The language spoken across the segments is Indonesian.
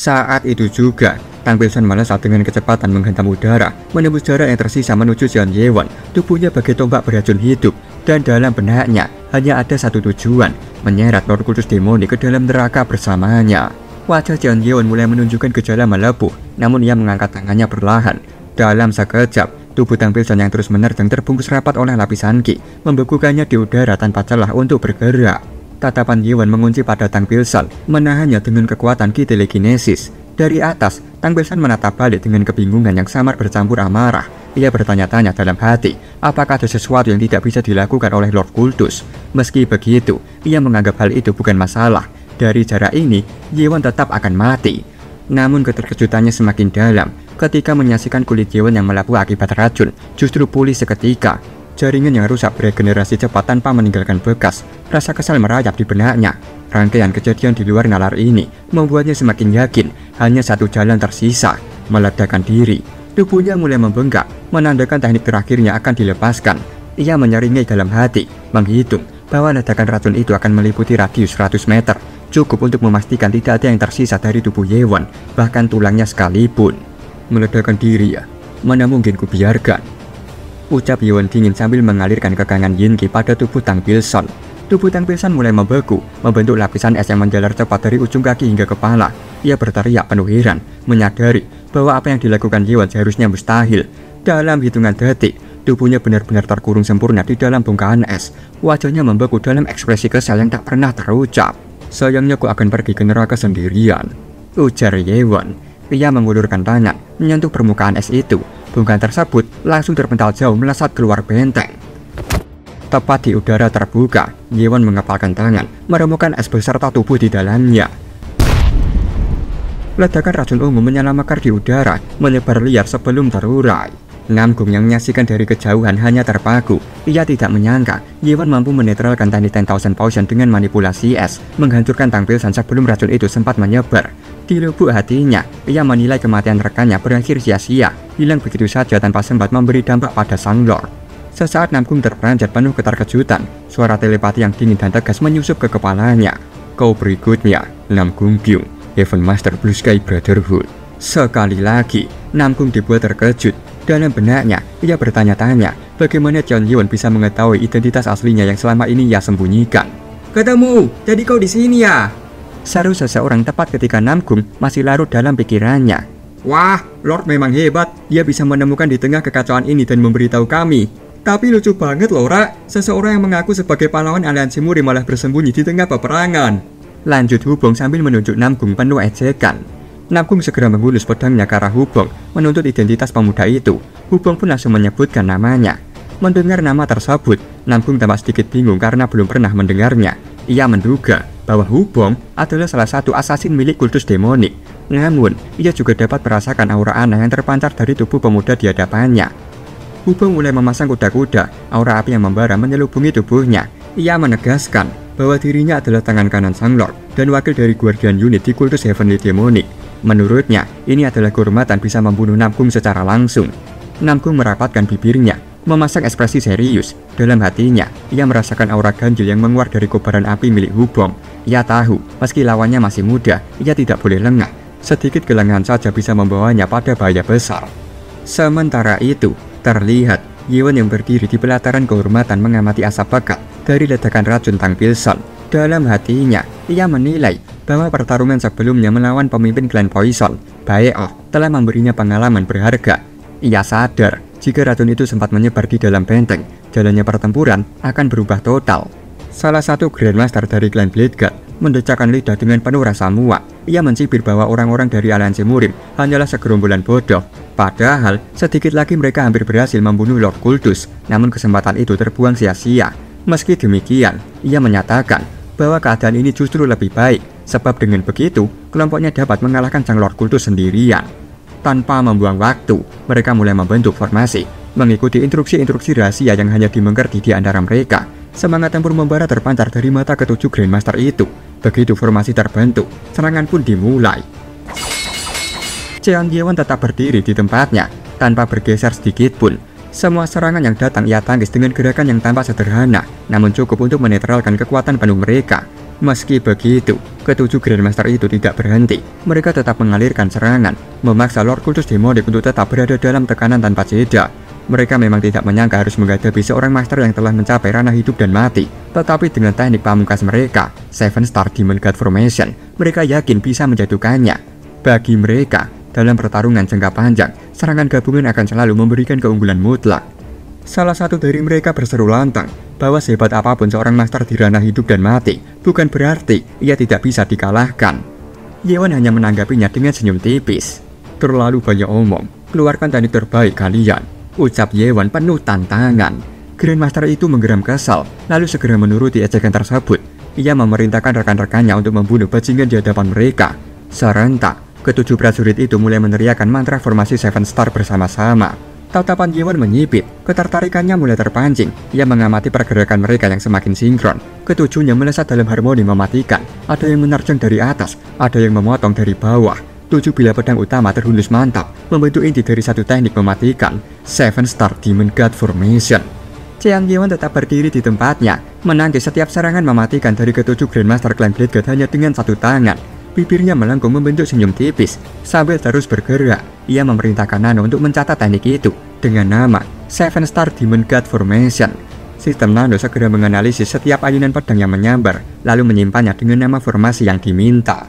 Saat itu juga, Tang Pilsan melesat dengan kecepatan menghantam udara, menembus jarak yang tersisa menuju Jeon Ye-won. Tubuhnya bagai tombak beracun hidup, dan dalam benaknya hanya ada satu tujuan, menyeret Lord Kultus Demonik ke dalam neraka bersamanya. Wajah Jeon Ye-won mulai menunjukkan gejala melepuh, namun ia mengangkat tangannya perlahan. Dalam sekejap, tubuh Tang Pilsan yang terus menerjang terbungkus rapat oleh lapisan ki, membekukannya di udara tanpa celah untuk bergerak. Tatapan Ye-won mengunci pada Tang Pilsan, menahannya dengan kekuatan ki telekinesis. Dari atas, Tang Pilsan menatap balik dengan kebingungan yang samar bercampur amarah. Ia bertanya-tanya dalam hati, apakah ada sesuatu yang tidak bisa dilakukan oleh Lord Kultus. Meski begitu, ia menganggap hal itu bukan masalah. Dari jarak ini, Ye-won tetap akan mati. Namun keterkejutannya semakin dalam ketika menyaksikan kulit Ye-won yang melepuh akibat racun justru pulih seketika. Jaringan yang rusak beregenerasi cepat tanpa meninggalkan bekas. Rasa kesal merayap di benaknya. Rangkaian kejadian di luar nalar ini membuatnya semakin yakin hanya satu jalan tersisa, meledakkan diri. Tubuhnya mulai membengkak, menandakan teknik terakhirnya akan dilepaskan. Ia menyeringai dalam hati, menghitung bahwa ledakan racun itu akan meliputi radius 100 meter. Cukup untuk memastikan tidak ada yang tersisa dari tubuh Ye-won, bahkan tulangnya sekalipun. Meledakkan diri ya, mana mungkin kubiarkan, ucap Ye-won dingin sambil mengalirkan kekangan yin ki pada tubuh Tang Pilsan. Tubuh Tang Pilsan mulai membeku, membentuk lapisan es yang menjalar cepat dari ujung kaki hingga kepala. Ia berteriak penuh heran, menyadari bahwa apa yang dilakukan Ye-won seharusnya mustahil. Dalam hitungan detik, tubuhnya benar-benar terkurung sempurna di dalam bongkahan es. Wajahnya membeku dalam ekspresi kesal yang tak pernah terucap. Sayangnya aku akan pergi ke neraka sendirian, ujar Ye-won. Ia mengulurkan tangan, menyentuh permukaan es itu. Bongkahan tersebut langsung terpental jauh melesat keluar benteng. Tepat di udara terbuka, Ye-won mengepalkan tangan, meremukkan es beserta tubuh di dalamnya. Ledakan racun ungu menyala mekar di udara, menyebar liar sebelum terurai. Namgung yang menyaksikan dari kejauhan hanya terpaku. Ia tidak menyangka Ye-won mampu menetralkan teknik 10,000 potion dengan manipulasi es, menghancurkan Tang Pilsan sebelum racun itu sempat menyebar. Di lubuk hatinya, ia menilai kematian rekannya berakhir sia-sia, hilang begitu saja tanpa sempat memberi dampak pada sang Lord. Sesaat Namgung terperanjat penuh keterkejutan, suara telepati yang dingin dan tegas menyusup ke kepalanya. Kau berikutnya, Namgung Kyung, Heaven Master Blue Sky Brotherhood. Sekali lagi, Namgung dibuat terkejut. Dalam benaknya, ia bertanya-tanya bagaimana Jeon Ye-won bisa mengetahui identitas aslinya yang selama ini ia sembunyikan. Ketemu, jadi kau di sini ya? Seru seseorang tepat ketika Namgung masih larut dalam pikirannya. Wah, Lord memang hebat. Dia bisa menemukan di tengah kekacauan ini dan memberitahu kami. Tapi lucu banget loh, Ra. Seseorang yang mengaku sebagai pahlawan aliansi Muri malah bersembunyi di tengah peperangan. Lanjut Hubong sambil menunjuk Namgung penuh ejekan. Namgung segera menghulus pedangnya ke arah Hubong, menuntut identitas pemuda itu. Hubong pun langsung menyebutkan namanya. Mendengar nama tersebut, Namgung tampak sedikit bingung karena belum pernah mendengarnya. Ia menduga bahwa Hubong adalah salah satu asasin milik kultus demonik. Namun, ia juga dapat merasakan aura aneh yang terpancar dari tubuh pemuda di hadapannya. Hubong mulai memasang kuda-kuda, aura api yang membara menyelubungi tubuhnya. Ia menegaskan bahwa dirinya adalah tangan kanan Sang Lord dan wakil dari Guardian Unit di kultus Heavenly Demonic. Menurutnya, ini adalah kehormatan bisa membunuh Namgung secara langsung. Namgung merapatkan bibirnya, memasang ekspresi serius. Dalam hatinya, ia merasakan aura ganjil yang menguar dari kobaran api milik Hubong. Ia tahu, meski lawannya masih muda, ia tidak boleh lengah. Sedikit kelengahan saja bisa membawanya pada bahaya besar. Sementara itu, terlihat Ye-won yang berdiri di pelataran kehormatan mengamati asap pekat dari ledakan racun Tang Pilsan. Dalam hatinya, ia menilai bahwa pertarungan sebelumnya melawan pemimpin klan Poison, Baeoh, telah memberinya pengalaman berharga. Ia sadar, jika racun itu sempat menyebar di dalam benteng, jalannya pertempuran akan berubah total. Salah satu Grandmaster dari klan Blade God mendecakkan lidah dengan penuh rasa muak. Ia mencibir bahwa orang-orang dari aliansi Murim hanyalah segerombolan bodoh. Padahal, sedikit lagi mereka hampir berhasil membunuh Lord Kultus, namun kesempatan itu terbuang sia-sia. Meski demikian, ia menyatakan bahwa keadaan ini justru lebih baik, sebab dengan begitu, kelompoknya dapat mengalahkan Sang Lord Kultus sendirian. Tanpa membuang waktu, mereka mulai membentuk formasi, mengikuti instruksi-instruksi rahasia yang hanya dimengerti di antara mereka. Semangat tempur membara terpancar dari mata ketujuh Grandmaster itu. Begitu formasi terbentuk, serangan pun dimulai. Jeon Ye-won tetap berdiri di tempatnya, tanpa bergeser sedikit pun. Semua serangan yang datang ia tangkis dengan gerakan yang tampak sederhana, namun cukup untuk menetralkan kekuatan penuh mereka. Meski begitu, ketujuh Grandmaster itu tidak berhenti. Mereka tetap mengalirkan serangan, memaksa Lord Kultus Demonik untuk tetap berada dalam tekanan tanpa jeda. Mereka memang tidak menyangka harus menghadapi seorang master yang telah mencapai ranah hidup dan mati. Tetapi dengan teknik pamungkas mereka, Seven Star Demon God Formation, mereka yakin bisa menjatuhkannya. Bagi mereka, dalam pertarungan jangka panjang, serangan gabungan akan selalu memberikan keunggulan mutlak. Salah satu dari mereka berseru lantang bahwa sehebat apapun seorang master di ranah hidup dan mati, bukan berarti ia tidak bisa dikalahkan. Yewan hanya menanggapinya dengan senyum tipis. Terlalu banyak omong, keluarkan teknik terbaik kalian, ucap Yewan penuh tantangan. Grandmaster itu menggeram kesal, lalu segera menuruti ejekan tersebut. Ia memerintahkan rekan-rekannya untuk membunuh bajingan di hadapan mereka. Serentak, ketujuh prajurit itu mulai meneriakkan mantra formasi Seven Star bersama-sama. Tatapan Yewan menyipit, ketertarikannya mulai terpancing. Ia mengamati pergerakan mereka yang semakin sinkron. Ketujuhnya melesat dalam harmoni mematikan. Ada yang menerjang dari atas, ada yang memotong dari bawah. 7 bilah pedang utama terhunus mantap, membentuk inti dari satu teknik mematikan, Seven Star Demon God Formation. Chiang Yewan tetap berdiri di tempatnya, menangkis setiap serangan mematikan dari ketujuh Grandmaster Clan Blade God hanya dengan satu tangan. Bibirnya melengkung membentuk senyum tipis. Sambil terus bergerak, ia memerintahkan Nano untuk mencatat teknik itu dengan nama Seven Star Demon God Formation. Sistem Nano segera menganalisis setiap ayunan pedang yang menyambar, lalu menyimpannya dengan nama formasi yang diminta.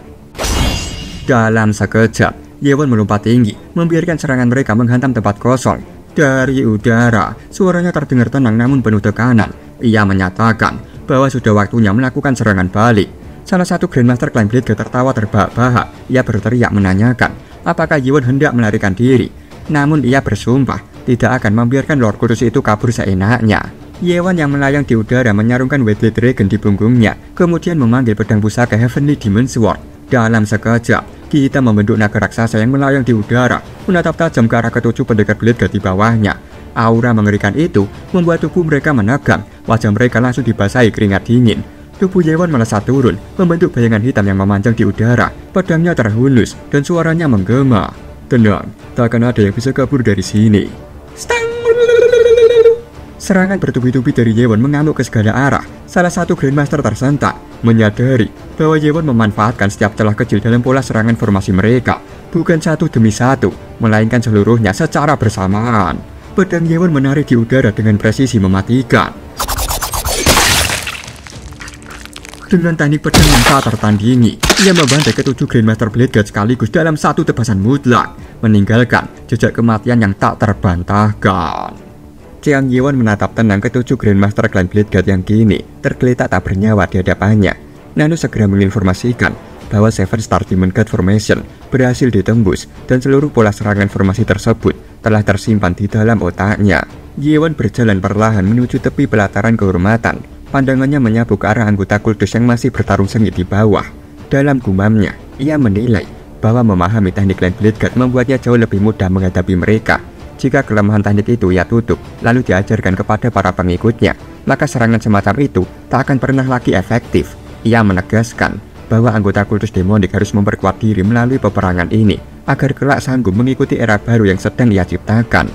Dalam sekejap, Yewan melompat tinggi, membiarkan serangan mereka menghantam tempat kosong. Dari udara, suaranya terdengar tenang namun penuh tekanan. Ia menyatakan bahwa sudah waktunya melakukan serangan balik. Salah satu Grandmaster Clan Blade God tertawa terbahak-bahak. Ia berteriak menanyakan apakah Yewan hendak melarikan diri. Namun ia bersumpah tidak akan membiarkan Lord Kultus itu kabur seenaknya. Yewan yang melayang di udara menyarungkan Wedley Dragon di punggungnya, kemudian memanggil pedang pusaka Heavenly Demon Sword. Dalam sekejap, kita membentuk naga raksasa yang melayang di udara, menatap tajam ke arah ketujuh pendekar Blade God di bawahnya. Aura mengerikan itu membuat tubuh mereka menegang, wajah mereka langsung dibasahi keringat dingin. Tubuh Yewan melesat turun, membentuk bayangan hitam yang memanjang di udara. Pedangnya terhunus dan suaranya menggema. Tenang, tak akan ada yang bisa kabur dari sini. Serangan bertubi-tubi dari Yewan mengamuk ke segala arah. Salah satu Grandmaster tersentak, menyadari bahwa Yewan memanfaatkan setiap celah kecil dalam pola serangan formasi mereka. Bukan satu demi satu, melainkan seluruhnya secara bersamaan. Pedang Yewan menarik di udara dengan presisi mematikan. Dengan teknik pedang yang tak tertandingi, ia membantai ketujuh Grandmaster Blade God sekaligus dalam satu tebasan mutlak, meninggalkan jejak kematian yang tak terbantahkan. Chiang Yewan menatap tenang ketujuh Grandmaster Clan Blade God yang kini tergeletak tak bernyawa di hadapannya. Nano segera menginformasikan bahwa Seven Star Demon God Formation berhasil ditembus dan seluruh pola serangan formasi tersebut telah tersimpan di dalam otaknya. Yewan berjalan perlahan menuju tepi pelataran kehormatan. Pandangannya menyapu ke arah anggota kultus yang masih bertarung sengit di bawah. Dalam gumamnya, ia menilai bahwa memahami teknik Clan Blade God membuatnya jauh lebih mudah menghadapi mereka. Jika kelemahan teknik itu ia tutup, lalu diajarkan kepada para pengikutnya, maka serangan semacam itu tak akan pernah lagi efektif. Ia menegaskan bahwa anggota kultus demonik harus memperkuat diri melalui peperangan ini, agar kelak sanggup mengikuti era baru yang sedang ia ciptakan.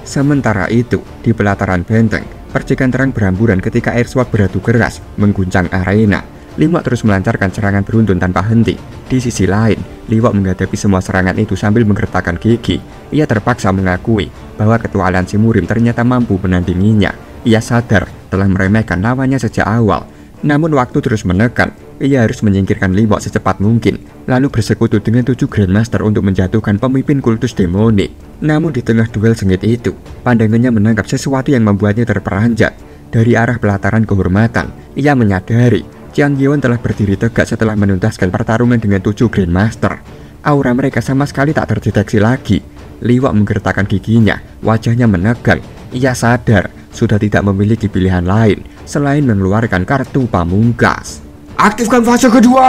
Sementara itu, di pelataran benteng, percikan terang berhamburan ketika Air Sword beradu keras mengguncang arena. Liwak terus melancarkan serangan beruntun tanpa henti. Di sisi lain, Liwak menghadapi semua serangan itu sambil menggertakkan gigi. Ia terpaksa mengakui bahwa ketua aliansi Murim ternyata mampu menandinginya. Ia sadar telah meremehkan lawannya sejak awal. Namun waktu terus menekan. Ia harus menyingkirkan Liwak secepat mungkin, lalu bersekutu dengan 7 Grandmaster untuk menjatuhkan pemimpin kultus demonik. Namun di tengah duel sengit itu, pandangannya menangkap sesuatu yang membuatnya terperanjat. Dari arah pelataran kehormatan, ia menyadari Chiang Yewan telah berdiri tegak setelah menuntaskan pertarungan dengan 7 Grandmaster. Aura mereka sama sekali tak terdeteksi lagi. Liwak menggertakkan giginya, wajahnya menegang. Ia sadar sudah tidak memiliki pilihan lain selain mengeluarkan kartu pamungkas. Aktifkan fase kedua!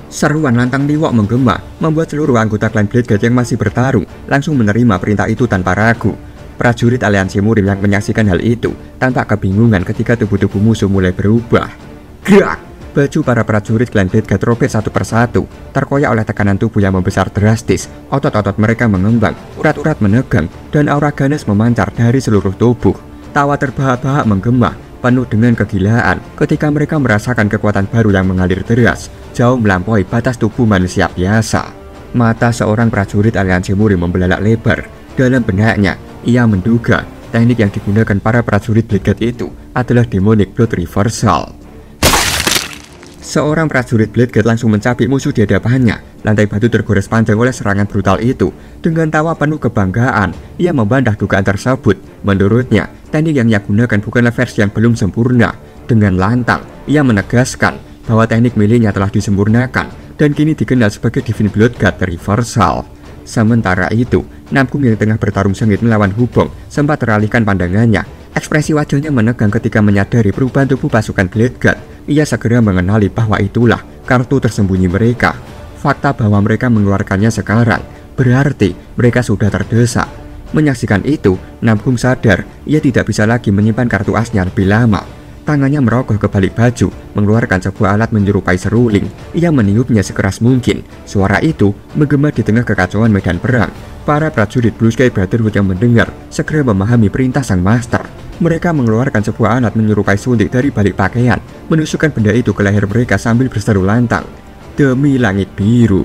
Seruan lantang Liwak menggema, membuat seluruh anggota Clan Blade God yang masih bertarung langsung menerima perintah itu tanpa ragu. Prajurit aliansi Murim yang menyaksikan hal itu tampak kebingungan ketika tubuh-tubuh musuh mulai berubah. Gerak! Baju para prajurit Clan Blade God robek satu persatu, terkoyak oleh tekanan tubuh yang membesar drastis. Otot-otot mereka mengembang, urat-urat menegang, dan aura ganas memancar dari seluruh tubuh. Tawa terbahak-bahak menggema, penuh dengan kegilaan ketika mereka merasakan kekuatan baru yang mengalir deras, jauh melampaui batas tubuh manusia biasa. Mata seorang prajurit aliansi Muri membelalak lebar. Dalam benaknya, ia menduga teknik yang digunakan para prajurit Blackguard itu adalah Demonic Blood Reversal. Seorang prajurit Blackguard langsung mencabik musuh di hadapannya. Lantai batu tergores panjang oleh serangan brutal itu. Dengan tawa penuh kebanggaan, ia membantah dugaan tersebut. Menurutnya, teknik yang ia gunakan bukanlah versi yang belum sempurna. Dengan lantang, ia menegaskan bahwa teknik miliknya telah disempurnakan dan kini dikenal sebagai Divine Bloodguard Reversal. Sementara itu, Namgung yang tengah bertarung sengit melawan Hubong sempat teralihkan pandangannya. Ekspresi wajahnya menegang ketika menyadari perubahan tubuh pasukan Blackguard. Ia segera mengenali bahwa itulah kartu tersembunyi mereka. Fakta bahwa mereka mengeluarkannya sekarang berarti mereka sudah terdesak. Menyaksikan itu, Namgung sadar ia tidak bisa lagi menyimpan kartu asnya lebih lama. Tangannya merogoh ke balik baju, mengeluarkan sebuah alat menyerupai seruling. Ia meniupnya sekeras mungkin. Suara itu menggema di tengah kekacauan medan perang. Para prajurit Blue Sky Brotherhood yang mendengar segera memahami perintah sang master. Mereka mengeluarkan sebuah alat menyerupai suntik dari balik pakaian, menusukkan benda itu ke leher mereka sambil berseru lantang, "Demi langit biru."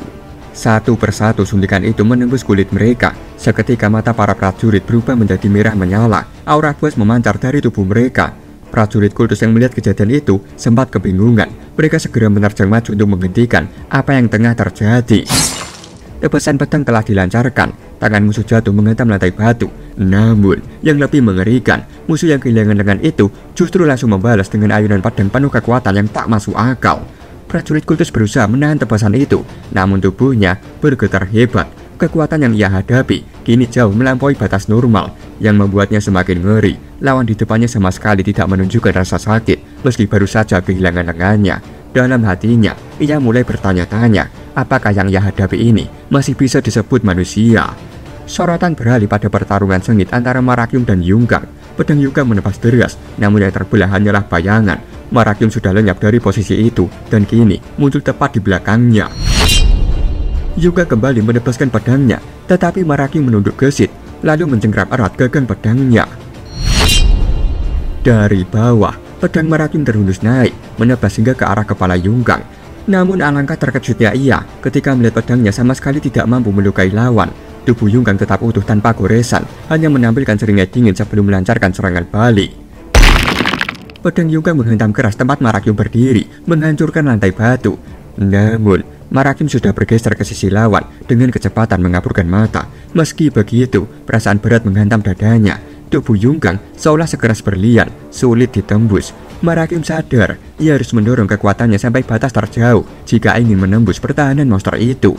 Satu persatu suntikan itu menembus kulit mereka. Seketika mata para prajurit berubah menjadi merah menyala. Aura buas memancar dari tubuh mereka. Prajurit kultus yang melihat kejadian itu sempat kebingungan. Mereka segera menerjang maju untuk menghentikan apa yang tengah terjadi. Tebasan pedang telah dilancarkan. Tangan musuh jatuh menghantam lantai batu. Namun, yang lebih mengerikan, musuh yang kehilangan lengan itu justru langsung membalas dengan ayunan pedang penuh kekuatan yang tak masuk akal. Prajurit kultus berusaha menahan tebasan itu, namun tubuhnya bergetar hebat. Kekuatan yang ia hadapi kini jauh melampaui batas normal, yang membuatnya semakin ngeri. Lawan di depannya sama sekali tidak menunjukkan rasa sakit, meski baru saja kehilangan lengannya. Dalam hatinya, ia mulai bertanya-tanya, apakah yang ia hadapi ini masih bisa disebut manusia? Sorotan beralih pada pertarungan sengit antara Marakyum dan Yunggang. Pedang Yunggang menebas deras, namun yang terbelah hanyalah bayangan. Marakyum sudah lenyap dari posisi itu, dan kini muncul tepat di belakangnya. Yunggang kembali menebaskan pedangnya, tetapi Marakyum menunduk gesit, lalu mencengkram erat gagang pedangnya. Dari bawah, pedang Marakyum terhunus naik, menebas hingga ke arah kepala Yunggang. Namun alangkah terkejutnya ia ketika melihat pedangnya sama sekali tidak mampu melukai lawan. Tubuh Yunggang tetap utuh tanpa goresan, hanya menampilkan seringai dingin sebelum melancarkan serangan balik. Pedang Yunggang menghentam keras tempat Marakyum berdiri, menghancurkan lantai batu. Namun, Marakyum sudah bergeser ke sisi lawan dengan kecepatan mengaburkan mata. Meski begitu, perasaan berat menghantam dadanya. Tubuh Yunggang seolah sekeras berlian, sulit ditembus. Marakyum sadar, ia harus mendorong kekuatannya sampai batas terjauh jika ingin menembus pertahanan monster itu.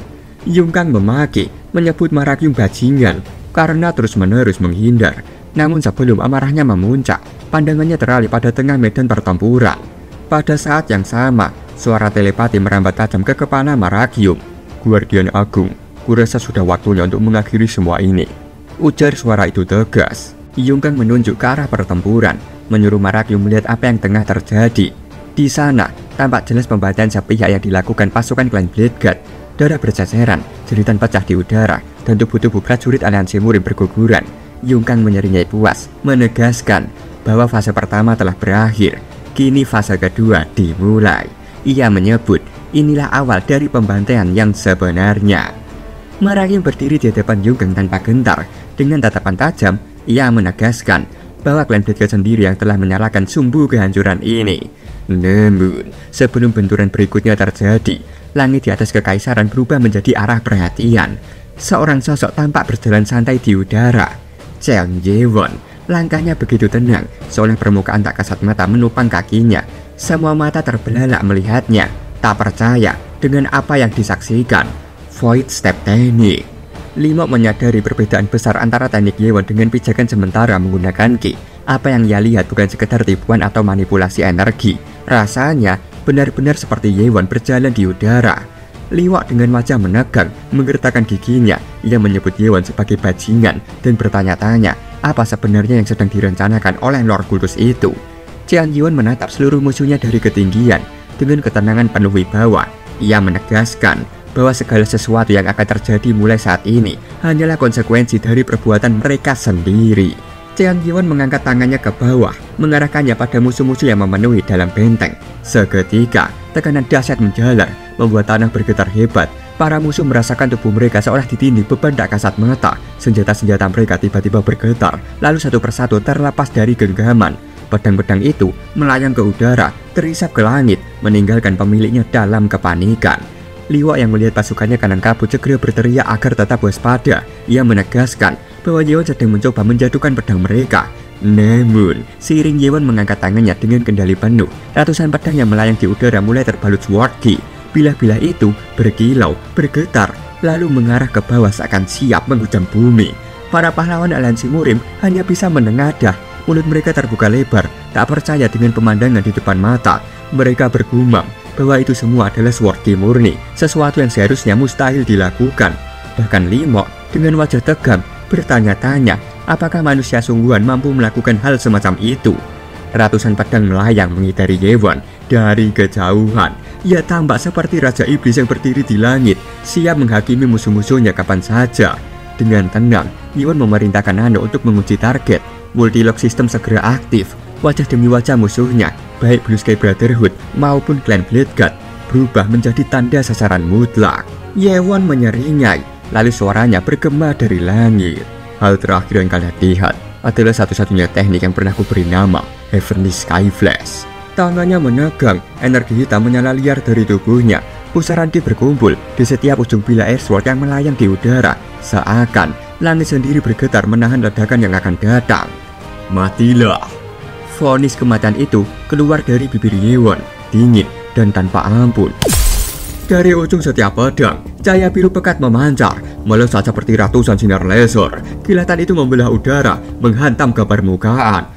Yunggang memaki, menyebut Marakyum bajingan karena terus-menerus menghindar. Namun sebelum amarahnya memuncak, pandangannya teralih pada tengah medan pertempuran. Pada saat yang sama, suara telepati merambat tajam ke kepala Marakyum. "Guardian Agung, kurasa sudah waktunya untuk mengakhiri semua ini," ujar suara itu tegas. Yunggang menunjuk ke arah pertempuran, menyuruh Marakyum melihat apa yang tengah terjadi. Di sana, tampak jelas pembantaian sepihak yang dilakukan pasukan klan Blackguard. Darah berceceran, jeritan pecah di udara, dan tubuh-tubuh prajurit aliansi Murim berguguran. Yunggang menyeringai puas, menegaskan bahwa fase pertama telah berakhir. Kini fase kedua dimulai. Ia menyebut inilah awal dari pembantaian yang sebenarnya. Marakyum berdiri di hadapan Yunggang tanpa gentar. Dengan tatapan tajam, ia menegaskan bahwa klan Blackguard sendiri yang telah menyalakan sumbu kehancuran ini. Namun, sebelum benturan berikutnya terjadi, langit di atas kekaisaran berubah menjadi arah perhatian. Seorang sosok tampak berjalan santai di udara. Cheon Yewon. Langkahnya begitu tenang, seolah permukaan tak kasat mata menopang kakinya. Semua mata terbelalak melihatnya, tak percaya dengan apa yang disaksikan. Void Step Teknik. Limok menyadari perbedaan besar antara teknik Yewon dengan pijakan sementara menggunakan Ki. Apa yang ia lihat bukan sekedar tipuan atau manipulasi energi. Rasanya benar-benar seperti Yewon berjalan di udara. Liwak dengan wajah menegang, menggertakkan giginya. Ia menyebut Yewon sebagai bajingan dan bertanya-tanya apa sebenarnya yang sedang direncanakan oleh Lord Kultus itu. Cheon Yewon menatap seluruh musuhnya dari ketinggian. Dengan ketenangan penuh wibawa, ia menegaskan bahwa segala sesuatu yang akan terjadi mulai saat ini hanyalah konsekuensi dari perbuatan mereka sendiri. Cheon Yi-won mengangkat tangannya ke bawah, mengarahkannya pada musuh-musuh yang memenuhi dalam benteng. Seketika, tekanan dahsyat menjalar, membuat tanah bergetar hebat. Para musuh merasakan tubuh mereka seolah ditindih beban tak kasat mata. Senjata-senjata mereka tiba-tiba bergetar, lalu satu persatu terlepas dari genggaman. Pedang-pedang itu melayang ke udara, terisap ke langit, meninggalkan pemiliknya dalam kepanikan. Liwa yang melihat pasukannya kanan kabut segera berteriak agar tetap waspada. Ia menegaskan bahwa Yeon sedang mencoba menjatuhkan pedang mereka. Namun, seiring Yeon mengangkat tangannya dengan kendali penuh, ratusan pedang yang melayang di udara mulai terbalut sword ki. Bilah-bilah itu berkilau, bergetar, lalu mengarah ke bawah seakan siap menghujam bumi. Para pahlawan aliansi Murim hanya bisa menengadah. Mulut mereka terbuka lebar, tak percaya dengan pemandangan di depan mata. Mereka bergumam bahwa itu semua adalah sword ki murni, sesuatu yang seharusnya mustahil dilakukan. Bahkan Limok dengan wajah tegang bertanya-tanya apakah manusia sungguhan mampu melakukan hal semacam itu. Ratusan pedang melayang mengitari Yeon dari kejauhan. Ia tampak seperti Raja Iblis yang berdiri di langit, siap menghakimi musuh-musuhnya kapan saja. Dengan tenang, Yeon memerintahkan Nano untuk menguji target. Multi-lock system segera aktif. Wajah demi wajah musuhnya, baik Blue Sky Brotherhood maupun Clan Blackguard, berubah menjadi tanda sasaran mutlak. Yeon menyeringai, lalu suaranya bergema dari langit. Hal terakhir yang kalian lihat adalah satu-satunya teknik yang pernah kuberi nama Heavenly Sky Flash. Tangannya menegang, energi hitam menyala liar dari tubuhnya. Pusaran ki berkumpul di setiap ujung bila air sword yang melayang di udara. Seakan langit sendiri bergetar menahan ledakan yang akan datang. Matilah. Vonis kematian itu keluar dari bibir Yeon, dingin dan tanpa ampun. Dari ujung setiap pedang, cahaya biru pekat memancar, melesat seperti ratusan sinar laser. Kilatan itu membelah udara, menghantam ke permukaan.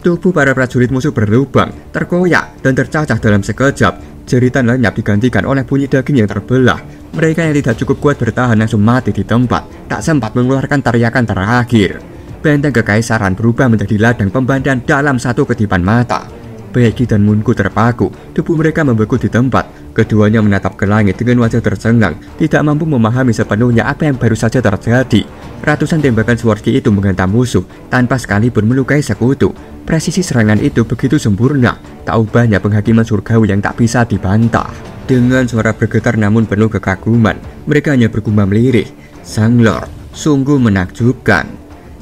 Tubuh para prajurit musuh berlubang, terkoyak dan tercacah dalam sekejap. Jeritan lenyap digantikan oleh bunyi daging yang terbelah. Mereka yang tidak cukup kuat bertahan langsung mati di tempat, tak sempat mengeluarkan teriakan terakhir. Benteng kekaisaran berubah menjadi ladang pembantaian dalam satu kedipan mata. Baekgi dan Munku terpaku, tubuh mereka membeku di tempat. Keduanya menatap ke langit dengan wajah tercengang, tidak mampu memahami sepenuhnya apa yang baru saja terjadi. Ratusan tembakan sword ki itu menghantam musuh tanpa sekalipun melukai sekutu. Presisi serangan itu begitu sempurna, tak ubahnya penghakiman surgawi yang tak bisa dibantah. Dengan suara bergetar namun penuh kekaguman, mereka hanya bergumam lirih. Sang Lord sungguh menakjubkan.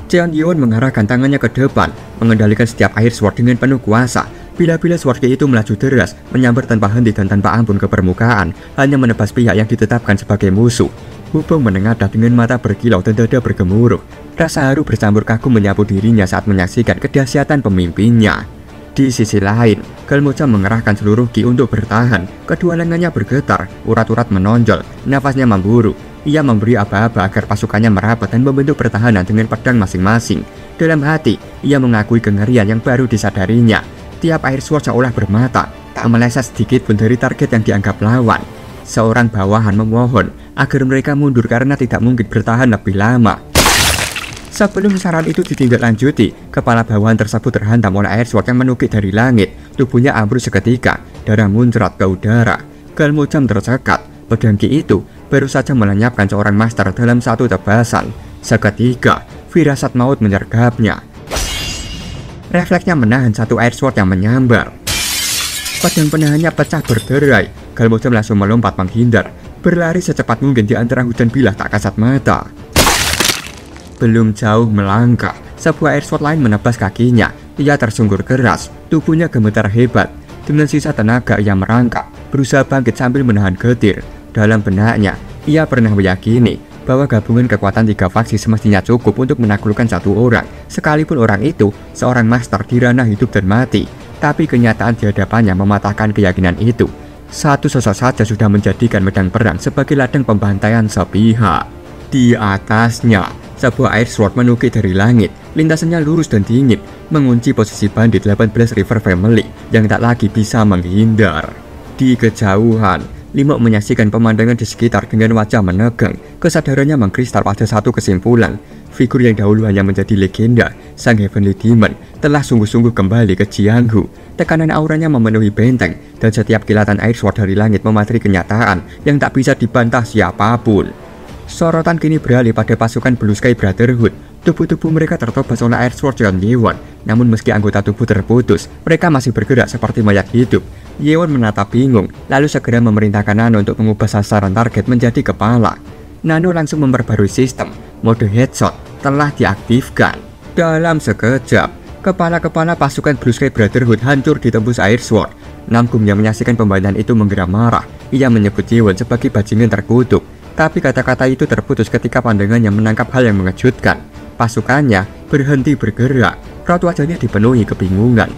Cheon Yi-won mengarahkan tangannya ke depan, mengendalikan setiap air sword dengan penuh kuasa. Bila-bila sword ki itu melaju deras, menyambar tanpa henti dan tanpa ampun ke permukaan, hanya menebas pihak yang ditetapkan sebagai musuh. Hubung menengadah dengan mata berkilau dan dada bergemuruh. Rasa haru bercampur kagum menyapu dirinya saat menyaksikan kedahsyatan pemimpinnya. Di sisi lain, Galmocha mengerahkan seluruh ki untuk bertahan. Kedua lengannya bergetar, urat-urat menonjol, nafasnya memburu. Ia memberi aba-aba agar pasukannya merapat dan membentuk pertahanan dengan pedang masing-masing. Dalam hati, ia mengakui kengerian yang baru disadarinya. Tiap air sword seolah bermata, tak meleset sedikit pun dari target yang dianggap lawan. Seorang bawahan memohon agar mereka mundur karena tidak mungkin bertahan lebih lama. Sebelum saran itu ditindaklanjuti, kepala bawahan tersebut terhantam oleh air sword yang menukik dari langit. Tubuhnya ambruk seketika, darah muncrat ke udara. Galmocha tercekat. Pedang ki itu baru saja melenyapkan seorang master dalam satu tebasan. Seketika, firasat maut menyergapnya. Refleksnya menahan satu air sword yang menyambar. Pedang penahannya pecah berderai. Galmocha langsung melompat menghindar, berlari secepat mungkin di antara hujan bilah tak kasat mata. Belum jauh melangkah, sebuah air sword lain menebas kakinya. Ia tersungkur keras, tubuhnya gemetar hebat. Dengan sisa tenaga ia merangkak, berusaha bangkit sambil menahan getir. Dalam benaknya, ia pernah meyakini bahwa gabungan kekuatan tiga faksi semestinya cukup untuk menaklukkan satu orang, sekalipun orang itu seorang master di ranah hidup dan mati. Tapi kenyataan di hadapannya mematahkan keyakinan itu. Satu sosok saja sudah menjadikan medang perang sebagai ladang pembantaian sepihak. Di atasnya, sebuah air sword menukik dari langit. Lintasannya lurus dan dingin, mengunci posisi bandit 18 River Family yang tak lagi bisa menghindar. Di kejauhan, Limok menyaksikan pemandangan di sekitar dengan wajah menegang. Kesadarannya mengkristal pada satu kesimpulan. Figur yang dahulu hanya menjadi legenda, Sang Heavenly Demon, telah sungguh-sungguh kembali ke Jianghu. Tekanan auranya memenuhi benteng, dan setiap kilatan air sword dari langit memateri kenyataan yang tak bisa dibantah siapapun. Sorotan kini beralih pada pasukan Blue Sky Brotherhood. Tubuh-tubuh mereka tertobas oleh Air Sword Cheon Yewon. Namun meski anggota tubuh terputus, mereka masih bergerak seperti mayat hidup. Yewon menatap bingung, lalu segera memerintahkan Nano untuk mengubah sasaran target menjadi kepala. Nano langsung memperbarui sistem. Mode headshot telah diaktifkan. Dalam sekejap, kepala-kepala pasukan Blue Sky Brotherhood hancur ditembus Air Sword. Namgung yang menyaksikan pembantahan itu menggeram marah. Ia menyebut Yewon sebagai bajingan terkutuk. Tapi kata-kata itu terputus ketika pandangannya menangkap hal yang mengejutkan. Pasukannya berhenti bergerak. Raut wajahnya dipenuhi kebingungan.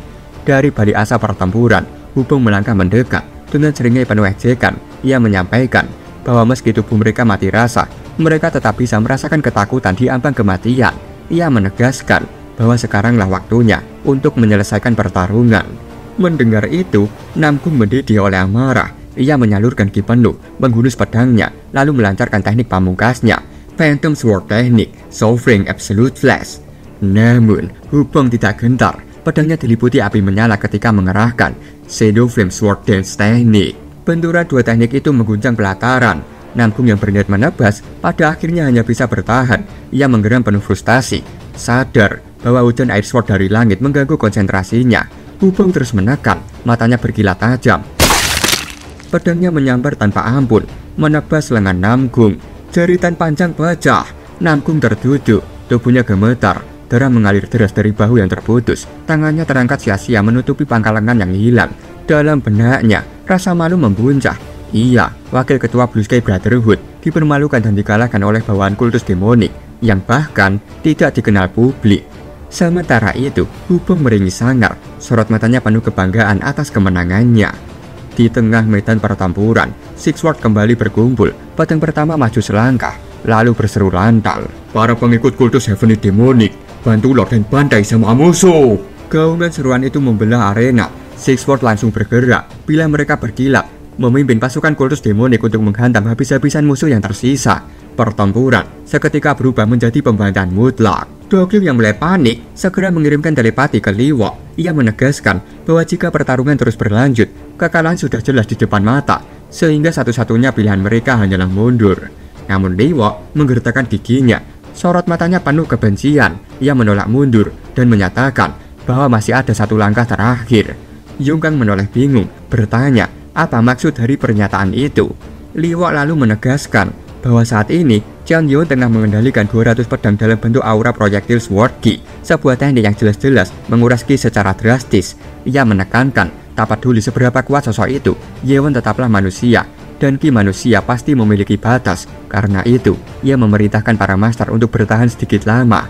Dari balik asap pertempuran, Hubung melangkah mendekat. Dengan seringai penuh ejekan, ia menyampaikan bahwa meski tubuh mereka mati rasa, mereka tetap bisa merasakan ketakutan di ambang kematian. Ia menegaskan bahwa sekaranglah waktunya untuk menyelesaikan pertarungan. Mendengar itu, Namgung mendidih oleh amarah. Ia menyalurkan ki penuh, menghunus pedangnya, lalu melancarkan teknik pamungkasnya, Phantom Sword Technique, Sovereign Absolute Flash. Namun, Hubung tidak gentar. Pedangnya diliputi api menyala ketika mengerahkan Shadow Flame Sword Dance Technique. Benturan dua teknik itu mengguncang pelataran. Namgung yang berniat menebas, pada akhirnya hanya bisa bertahan. Ia menggeram penuh frustasi, sadar bahwa hujan Air Sword dari langit mengganggu konsentrasinya. Hubung terus menekan, matanya berkilat tajam. Pedangnya menyambar tanpa ampun, menebas lengan Namgung. Jeritan panjang pecah. Namgung terduduk, tubuhnya gemetar. Darah mengalir deras dari bahu yang terputus. Tangannya terangkat sia-sia menutupi pangkal lengan yang hilang. Dalam benaknya, rasa malu membuncah. Ia, wakil ketua Blue Sky Brotherhood, dipermalukan dan dikalahkan oleh bawahan kultus demonik yang bahkan tidak dikenal publik. Sementara itu, Hubung meringis sangar. Sorot matanya penuh kebanggaan atas kemenangannya. Di tengah medan pertempuran, Six Sword kembali berkumpul. Pedang pertama maju selangkah, lalu berseru lantang. Para pengikut kultus Heavenly Demonic, bantu Lord dan bantai semua musuh. Gaungan seruan itu membelah arena. Six Sword langsung bergerak. Bila mereka berkilat, memimpin pasukan kultus demonik untuk menghantam habis-habisan musuh yang tersisa. Pertempuran seketika berubah menjadi pembantahan mutlak. Doklim yang mulai panik segera mengirimkan telepati ke Liwok. Ia menegaskan bahwa jika pertarungan terus berlanjut, kekalahan sudah jelas di depan mata, sehingga satu-satunya pilihan mereka hanyalah mundur. Namun Liwok menggertakkan giginya. Sorot matanya penuh kebencian. Ia menolak mundur dan menyatakan bahwa masih ada satu langkah terakhir. Yungkang menoleh bingung, bertanya apa maksud dari pernyataan itu. Liwok lalu menegaskan bahwa saat ini Cheon Yewon tengah mengendalikan 200 pedang dalam bentuk aura proyektil Sword Ki, sebuah teknik yang jelas-jelas menguras ki secara drastis. Ia menekankan, tak peduli seberapa kuat sosok itu, Yewon tetaplah manusia, dan ki manusia pasti memiliki batas. Karena itu, ia memerintahkan para master untuk bertahan sedikit lama.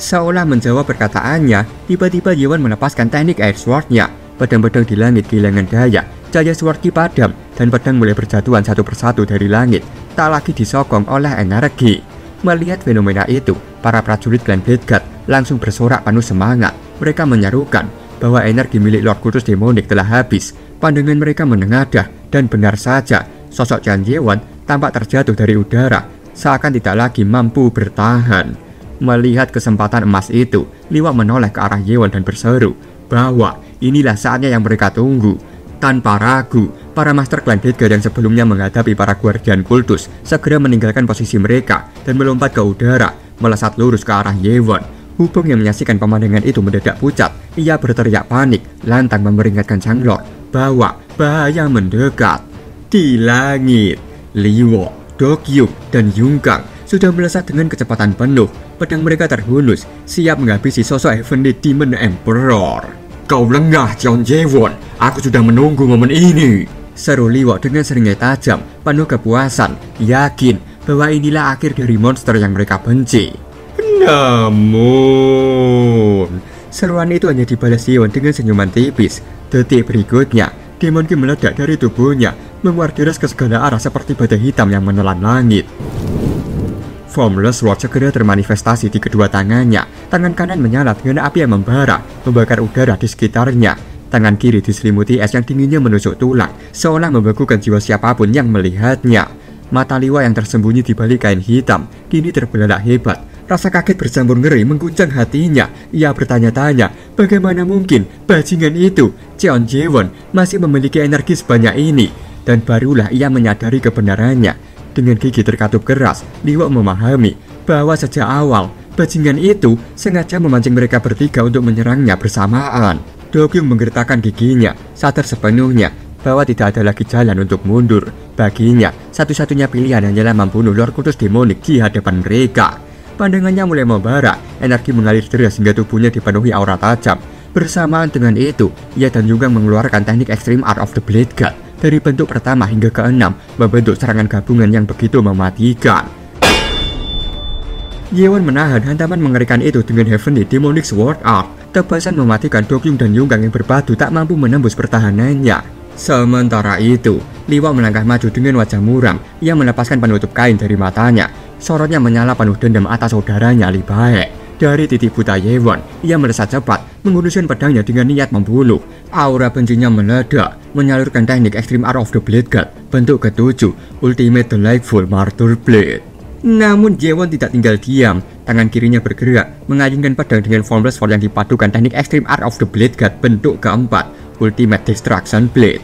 Seolah menjawab perkataannya, tiba-tiba Yewon melepaskan teknik Air Sword-nya. Pedang-pedang di langit kehilangan daya, cahaya Sword Ki padam, dan pedang mulai berjatuhan satu persatu dari langit, tak lagi disokong oleh energi. Melihat fenomena itu, para prajurit Clan Bladeguard langsung bersorak penuh semangat. Mereka menyerukan bahwa energi milik Lord Kultus Demonik telah habis. Pandangan mereka menengadah, dan benar saja, sosok Cheon Yewon tampak terjatuh dari udara, seakan tidak lagi mampu bertahan. Melihat kesempatan emas itu, Liwok menoleh ke arah Yewon dan berseru bahwa inilah saatnya yang mereka tunggu. Tanpa ragu, para master Clan Bladeguard yang sebelumnya menghadapi para guardian kultus segera meninggalkan posisi mereka dan melompat ke udara, melesat lurus ke arah Yewon. Hubung yang menyaksikan pemandangan itu mendadak pucat. Ia berteriak panik, lantang memperingatkan Sang Lord bahwa bahaya mendekat. Di langit, Liwok, Dokyuk, dan Yungkang sudah melesat dengan kecepatan penuh. Pedang mereka terhunus, siap menghabisi sosok Heavenly Demon Emperor. Kau lengah, Cheon Yewon. Aku sudah menunggu momen ini, seru Liwok dengan seringai tajam, penuh kepuasan, yakin bahwa inilah akhir dari monster yang mereka benci. Namun, seruan itu hanya dibalas Yewon dengan senyuman tipis. Detik berikutnya, Demon Ki meledak dari tubuhnya, menguar deras ke segala arah seperti badai hitam yang menelan langit. Formless Sword segera termanifestasi di kedua tangannya. Tangan kanan menyala dengan api yang membara, membakar udara di sekitarnya. Tangan kiri diselimuti es yang dinginnya menusuk tulang, seolah membekukan jiwa siapapun yang melihatnya. Mata Liwok yang tersembunyi di balik kain hitam kini terbelalak hebat. Rasa kaget bercampur ngeri mengguncang hatinya. Ia bertanya-tanya, bagaimana mungkin bajingan itu, Cheon Yewon, masih memiliki energi sebanyak ini. Dan barulah ia menyadari kebenarannya. Dengan gigi terkatup keras, Liwok memahami bahwa sejak awal Bajingan itu sengaja memancing mereka bertiga untuk menyerangnya bersamaan. Do-kyung menggertakkan giginya, sadar sepenuhnya bahwa tidak ada lagi jalan untuk mundur. Baginya, satu-satunya pilihan hanyalah membunuh Lord Kultus Demonik di hadapan mereka. Pandangannya mulai membara, energi mengalir deras hingga tubuhnya dipenuhi aura tajam. Bersamaan dengan itu, ia dan juga mengeluarkan teknik Extreme Art of the Blade God. Dari bentuk pertama hingga ke-6, membentuk serangan gabungan yang begitu mematikan. Yewon menahan hantaman mengerikan itu dengan Heavenly Demonic Sword Art. Tebasan mematikan Do-kyung dan Yonggang yang berbatu tak mampu menembus pertahanannya. Sementara itu, Liwa melangkah maju dengan wajah muram. Ia melepaskan penutup kain dari matanya. Sorotnya menyala penuh dendam atas saudaranya Li Bae. Dari titik buta Yewon, ia melesat cepat, menggunakan pedangnya dengan niat membunuh. Aura bencinya meledak, menyalurkan teknik Extreme Art of the Blade God, bentuk ke-7, Ultimate Delightful Martyr Blade. Namun Yewon tidak tinggal diam, tangan kirinya bergerak, mengayunkan pedang dengan Formless Sword yang dipadukan teknik Extreme Art of the Blade God, bentuk ke-4, Ultimate Destruction Blade.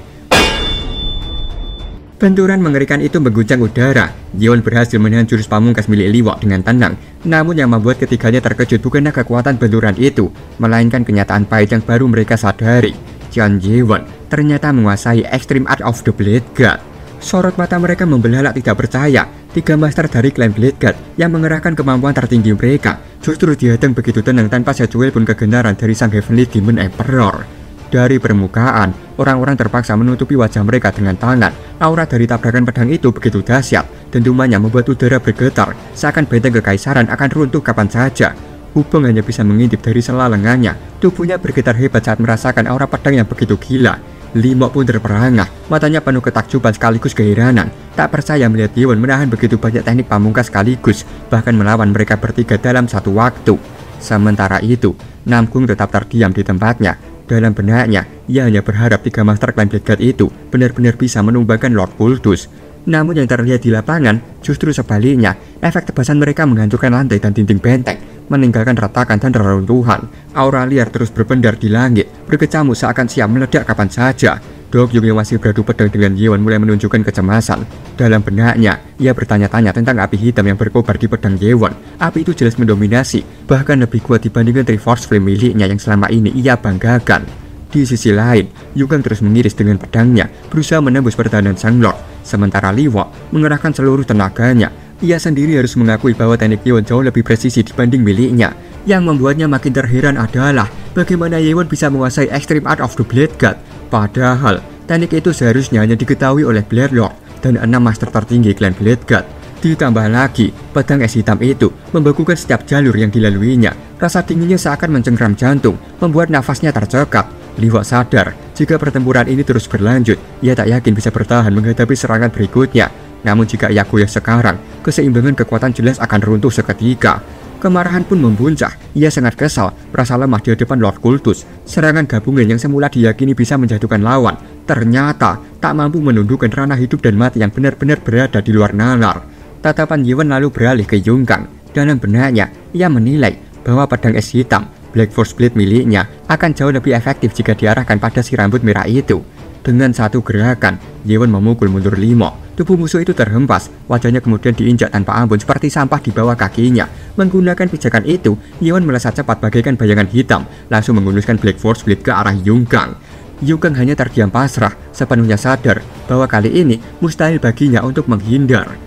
Benturan mengerikan itu mengguncang udara. Yewon berhasil menahan jurus pamungkas milik Liwa dengan tenang. Namun yang membuat ketiganya terkejut bukanlah kekuatan benturan itu, melainkan kenyataan pahit yang baru mereka sadari. Jeon Yewon ternyata menguasai Extreme Art of the Blade God. Sorot mata mereka membelalak tidak percaya. 3 master dari klan Blade God yang mengerahkan kemampuan tertinggi mereka justru dihadang begitu tenang tanpa secuil pun kegenaran dari sang Heavenly Demon Emperor. Dari permukaan, orang-orang terpaksa menutupi wajah mereka dengan tangan. Aura dari tabrakan pedang itu begitu dahsyat, dentumannya membuat udara bergetar, seakan benteng kekaisaran akan runtuh kapan saja. Hubung hanya bisa mengintip dari sela lengannya. Tubuhnya bergetar hebat saat merasakan aura pedang yang begitu gila. Limok pun terperangah, matanya penuh ketakjuban sekaligus keheranan. Tak percaya melihat Yewon menahan begitu banyak teknik pamungkas sekaligus, bahkan melawan mereka bertiga dalam satu waktu. Sementara itu, Namgung tetap terdiam di tempatnya. Dalam benaknya, ia hanya berharap 3 master klan Blade God itu benar-benar bisa menumbangkan Lord Kultus. Namun yang terlihat di lapangan justru sebaliknya. Efek tebasan mereka menghancurkan lantai dan dinding benteng, meninggalkan retakan dan reruntuhan. Aura liar terus berpendar di langit, berkecamuk seakan siap meledak kapan saja. Do-kyung yang masih beradu pedang dengan Yewon mulai menunjukkan kecemasan. Dalam benaknya, ia bertanya-tanya tentang api hitam yang berkobar di pedang Yewon. Api itu jelas mendominasi, bahkan lebih kuat dibandingkan Triforce Flame miliknya yang selama ini ia banggakan. Di sisi lain, Yonggang terus mengiris dengan pedangnya, berusaha menembus pertahanan Sang Lord. Sementara Liwa mengerahkan seluruh tenaganya. Ia sendiri harus mengakui bahwa teknik Yewon jauh lebih presisi dibanding miliknya. Yang membuatnya makin terheran adalah bagaimana Yewon bisa menguasai Extreme Art of the Blade God. Padahal, teknik itu seharusnya hanya diketahui oleh Blade Lord dan 6 master tertinggi klan Blade God. Ditambah lagi, pedang es hitam itu membekukan setiap jalur yang dilaluinya. Rasa dinginnya seakan mencengkram jantung, membuat nafasnya tercekat. Liwa sadar, jika pertempuran ini terus berlanjut, ia tak yakin bisa bertahan menghadapi serangan berikutnya. Namun jika ia goyah sekarang, keseimbangan kekuatan jelas akan runtuh seketika. Kemarahan pun membuncah. Ia sangat kesal, merasa lemah di hadapan Lord Kultus. Serangan gabungan yang semula diyakini bisa menjatuhkan lawan, ternyata tak mampu menundukkan ranah hidup dan mati yang benar-benar berada di luar nalar. Tatapan Yewon lalu beralih ke Yonggang. Dalam benaknya, ia menilai bahwa pedang es hitam, Black Force Blade miliknya, akan jauh lebih efektif jika diarahkan pada si rambut merah itu. Dengan satu gerakan, Yewon memukul mundur Limok. Tubuh musuh itu terhempas, wajahnya kemudian diinjak tanpa ampun seperti sampah di bawah kakinya. Menggunakan pijakan itu, Yewon melesat cepat bagaikan bayangan hitam, langsung menggunakan Black Force Blade ke arah Yonggang. Yonggang hanya terdiam pasrah, sepenuhnya sadar bahwa kali ini mustahil baginya untuk menghindar.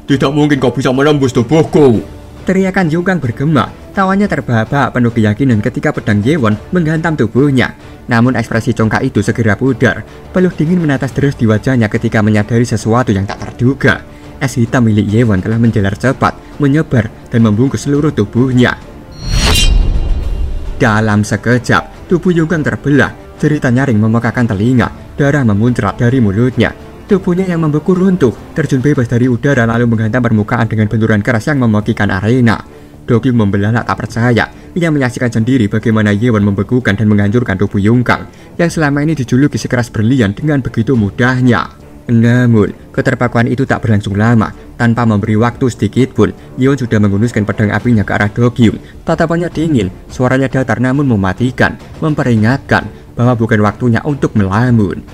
Tidak mungkin kau bisa menembus tubuhku. Teriakan Yonggang bergema, tawanya terbahak-bahak penuh keyakinan ketika pedang Yewon menghantam tubuhnya. Namun ekspresi congkak itu segera pudar. Peluh dingin menetes deras di wajahnya ketika menyadari sesuatu yang tak terduga. Es hitam milik Yewon telah menjalar cepat, menyebar, dan membungkus seluruh tubuhnya. Dalam sekejap, tubuh Yonggang terbelah, cerita nyaring memekakan telinga, darah memuncrat dari mulutnya. Tubuhnya yang membeku runtuh, terjun bebas dari udara lalu menghantam permukaan dengan benturan keras yang memokikan arena. Do-kyung membelalak tak percaya. Ia menyaksikan sendiri bagaimana Yewon membekukan dan menghancurkan tubuh Yonggang yang selama ini dijuluki sekeras berlian dengan begitu mudahnya. Namun, keterpakuan itu tak berlangsung lama. Tanpa memberi waktu sedikit pun, Yewon sudah menggunuskan pedang apinya ke arah Do-kyung. Tatapannya dingin, suaranya datar namun mematikan, memperingatkan bahwa bukan waktunya untuk melamun.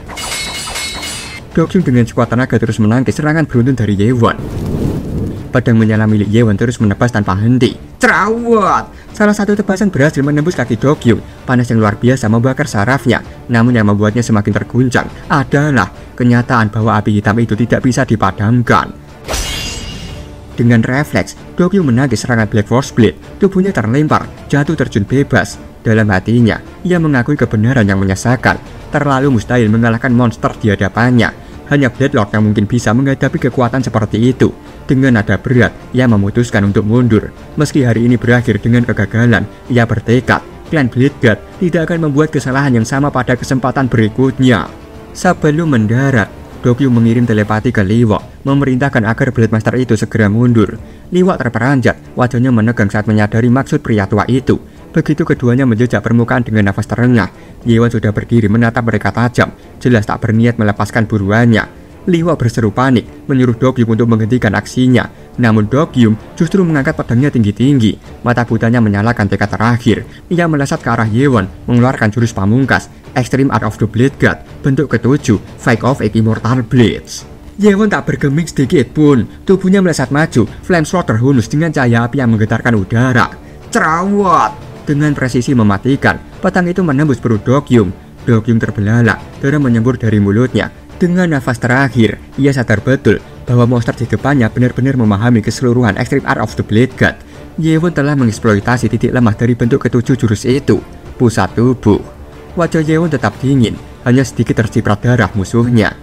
Dokyung dengan sekuat tenaga terus menangkis serangan beruntun dari Yewon. Pedang menyala milik Yewon terus menebas tanpa henti. Cerawat! Salah satu tebasan berhasil menembus kaki Dokyung. Panas yang luar biasa membakar sarafnya. Namun yang membuatnya semakin terguncang adalah kenyataan bahwa api hitam itu tidak bisa dipadamkan. Dengan refleks, Dokyung menangkis serangan Black Force Blade. Tubuhnya terlempar, jatuh terjun bebas. Dalam hatinya, ia mengakui kebenaran yang menyesakan. Terlalu mustahil mengalahkan monster di hadapannya. Hanya Blade Lord yang mungkin bisa menghadapi kekuatan seperti itu. Dengan nada berat, ia memutuskan untuk mundur. Meski hari ini berakhir dengan kegagalan, ia bertekad klan Bladeguard tidak akan membuat kesalahan yang sama pada kesempatan berikutnya. Sebelum mendarat, Dokyung mengirim telepati ke Liwok, memerintahkan agar Blade Master itu segera mundur. Liwok terperanjat, wajahnya menegang saat menyadari maksud pria tua itu. Begitu keduanya menjejak permukaan dengan nafas terengah, Yewon sudah berdiri menatap mereka tajam, jelas tak berniat melepaskan buruannya. Liwok berseru panik, menyuruh Dokyung untuk menghentikan aksinya. Namun Dokyung justru mengangkat pedangnya tinggi-tinggi. Mata butanya menyalakan tekad terakhir. Ia melesat ke arah Yewon, mengeluarkan jurus pamungkas, Extreme Art of the Bladeguard, bentuk ke-7, Fight of Eight Immortal Blades. Yewon tak bergeming sedikit pun, tubuhnya melesat maju, Flame Sword terhunus dengan cahaya api yang menggetarkan udara. Cerawat! Dengan presisi mematikan, pedang itu menembus perut Dokyung. Dokyung terbelalak, darah menyembur dari mulutnya. Dengan nafas terakhir, ia sadar betul bahwa monster di depannya benar-benar memahami keseluruhan Extreme Art of the Bladeguard. Yewon telah mengeksploitasi titik lemah dari bentuk ke-7 jurus itu, pusat tubuh. Wajah Yewon tetap dingin, hanya sedikit terciprat darah musuhnya.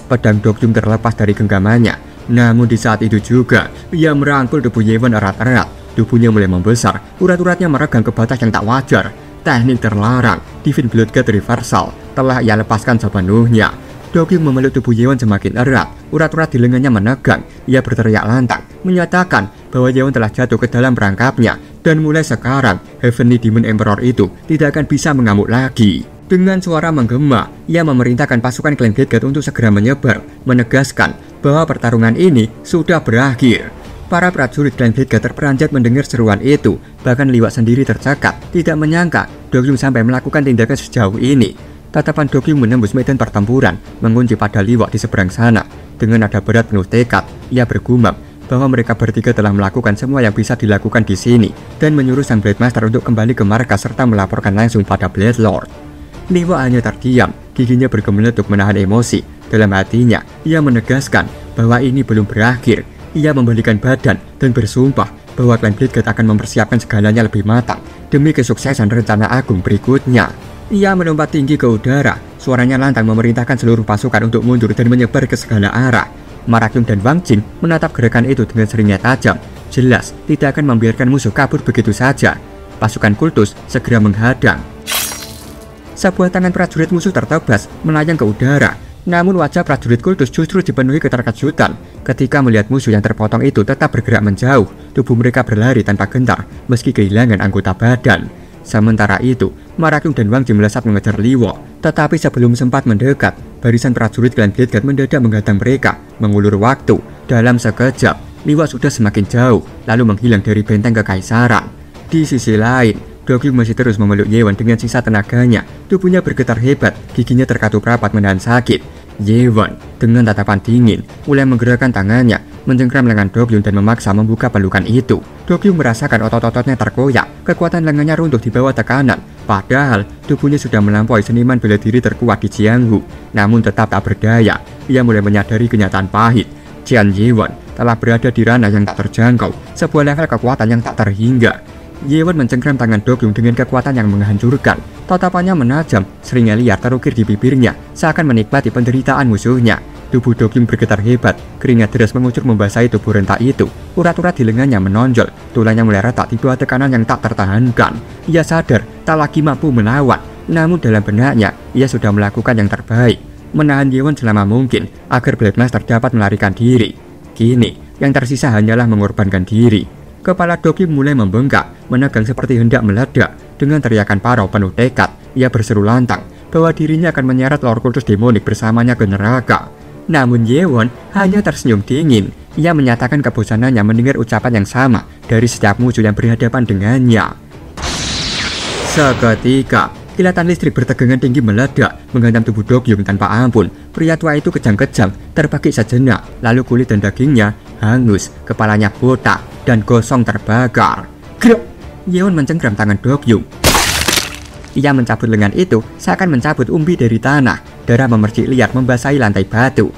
Pedang Dokyung terlepas dari genggamannya. Namun di saat itu juga, ia merangkul tubuh Yewon erat-erat. Tubuhnya mulai membesar, urat-uratnya meregang ke batas yang tak wajar. Teknik terlarang, Divine Bloodguard Reversal, telah ia lepaskan sepenuhnya. Dokyung memeluk tubuh Yewon semakin erat, urat-urat di lengannya menegang. Ia berteriak lantang, menyatakan bahwa Yewon telah jatuh ke dalam perangkapnya. Dan mulai sekarang, Heavenly Demon Emperor itu tidak akan bisa mengamuk lagi. Dengan suara menggema, ia memerintahkan pasukan klan Bladeguard untuk segera menyebar, menegaskan bahwa pertarungan ini sudah berakhir. Para prajurit klan Bladeguard terperanjat mendengar seruan itu. Bahkan Liwok sendiri tercekat, tidak menyangka Dokyung sampai melakukan tindakan sejauh ini. Tatapan Dokyung menembus medan pertempuran, mengunci pada Liwok di seberang sana. Dengan nada berat penuh tekad, ia bergumam bahwa mereka bertiga telah melakukan semua yang bisa dilakukan di sini dan menyuruh sang Blade Master untuk kembali ke markas serta melaporkan langsung pada Blade Lord. Liwok hanya terdiam, giginya bergemeletuk menahan emosi. Dalam hatinya, ia menegaskan bahwa ini belum berakhir. Ia membalikan badan dan bersumpah bahwa klan Bladeguard akan mempersiapkan segalanya lebih matang demi kesuksesan rencana agung berikutnya. Ia melompat tinggi ke udara, suaranya lantang memerintahkan seluruh pasukan untuk mundur dan menyebar ke segala arah. Ma Rakyung dan Wang Jing menatap gerakan itu dengan seringnya tajam, jelas tidak akan membiarkan musuh kabur begitu saja. Pasukan kultus segera menghadang. Sebuah tangan prajurit musuh tertebas melayang ke udara. Namun wajah prajurit kultus justru dipenuhi keterkejutan ketika melihat musuh yang terpotong itu tetap bergerak menjauh. Tubuh mereka berlari tanpa gentar meski kehilangan anggota badan. Sementara itu, Ma Rakyung dan Wang Jing melesat mengejar Liwok. Tetapi sebelum sempat mendekat, barisan prajurit klan Bladeguard mendadak menghadang mereka, mengulur waktu. Dalam sekejap, Liwok sudah semakin jauh, lalu menghilang dari benteng kekaisaran. Di sisi lain, Dokyung masih terus memeluk Yewon dengan sisa tenaganya. Tubuhnya bergetar hebat, giginya terkatup rapat menahan sakit. Yewon dengan tatapan dingin mulai menggerakkan tangannya, mencengkram lengan Dokyung dan memaksa membuka pelukan itu. Dokyung merasakan otot-ototnya terkoyak, kekuatan lengannya runtuh di bawah tekanan. Padahal tubuhnya sudah melampaui seniman bela diri terkuat di Jianghu. Namun tetap tak berdaya, ia mulai menyadari kenyataan pahit. Jian Yewon telah berada di ranah yang tak terjangkau, sebuah level kekuatan yang tak terhingga. Yewon mencengkram tangan Dokyung dengan kekuatan yang menghancurkan. Tatapannya menajam, seringnya liar terukir di bibirnya, seakan menikmati penderitaan musuhnya. Tubuh Dokyung bergetar hebat, keringat deras mengucur membasahi tubuh renta itu. Urat-urat di lengannya menonjol, tulangnya mulai retak di bawah tekanan yang tak tertahankan. Ia sadar tak lagi mampu melawan, namun dalam benaknya ia sudah melakukan yang terbaik, menahan Yewon selama mungkin agar Blade Master dapat melarikan diri. Kini yang tersisa hanyalah mengorbankan diri. Kepala Dokyung mulai membengkak, menegang seperti hendak meledak. Dengan teriakan parau penuh tekad, ia berseru lantang bahwa dirinya akan menyeret Lord Kultus Demonik bersamanya ke neraka. Namun Yewon hanya tersenyum dingin. Ia menyatakan kebosanannya mendengar ucapan yang sama dari setiap musuh yang berhadapan dengannya. Seketika, Kilatan listrik bertegangan tinggi meledak, menghantam tubuh Dokyung tanpa ampun. Pria tua itu kejang-kejang, terbakik sejenak, lalu kulit dan dagingnya hangus, kepalanya botak, dan gosong terbakar. Grok! Yeon mencengkram tangan Dokyung. Ia mencabut lengan itu, seakan mencabut umbi dari tanah. Darah memercik liar membasahi lantai batu.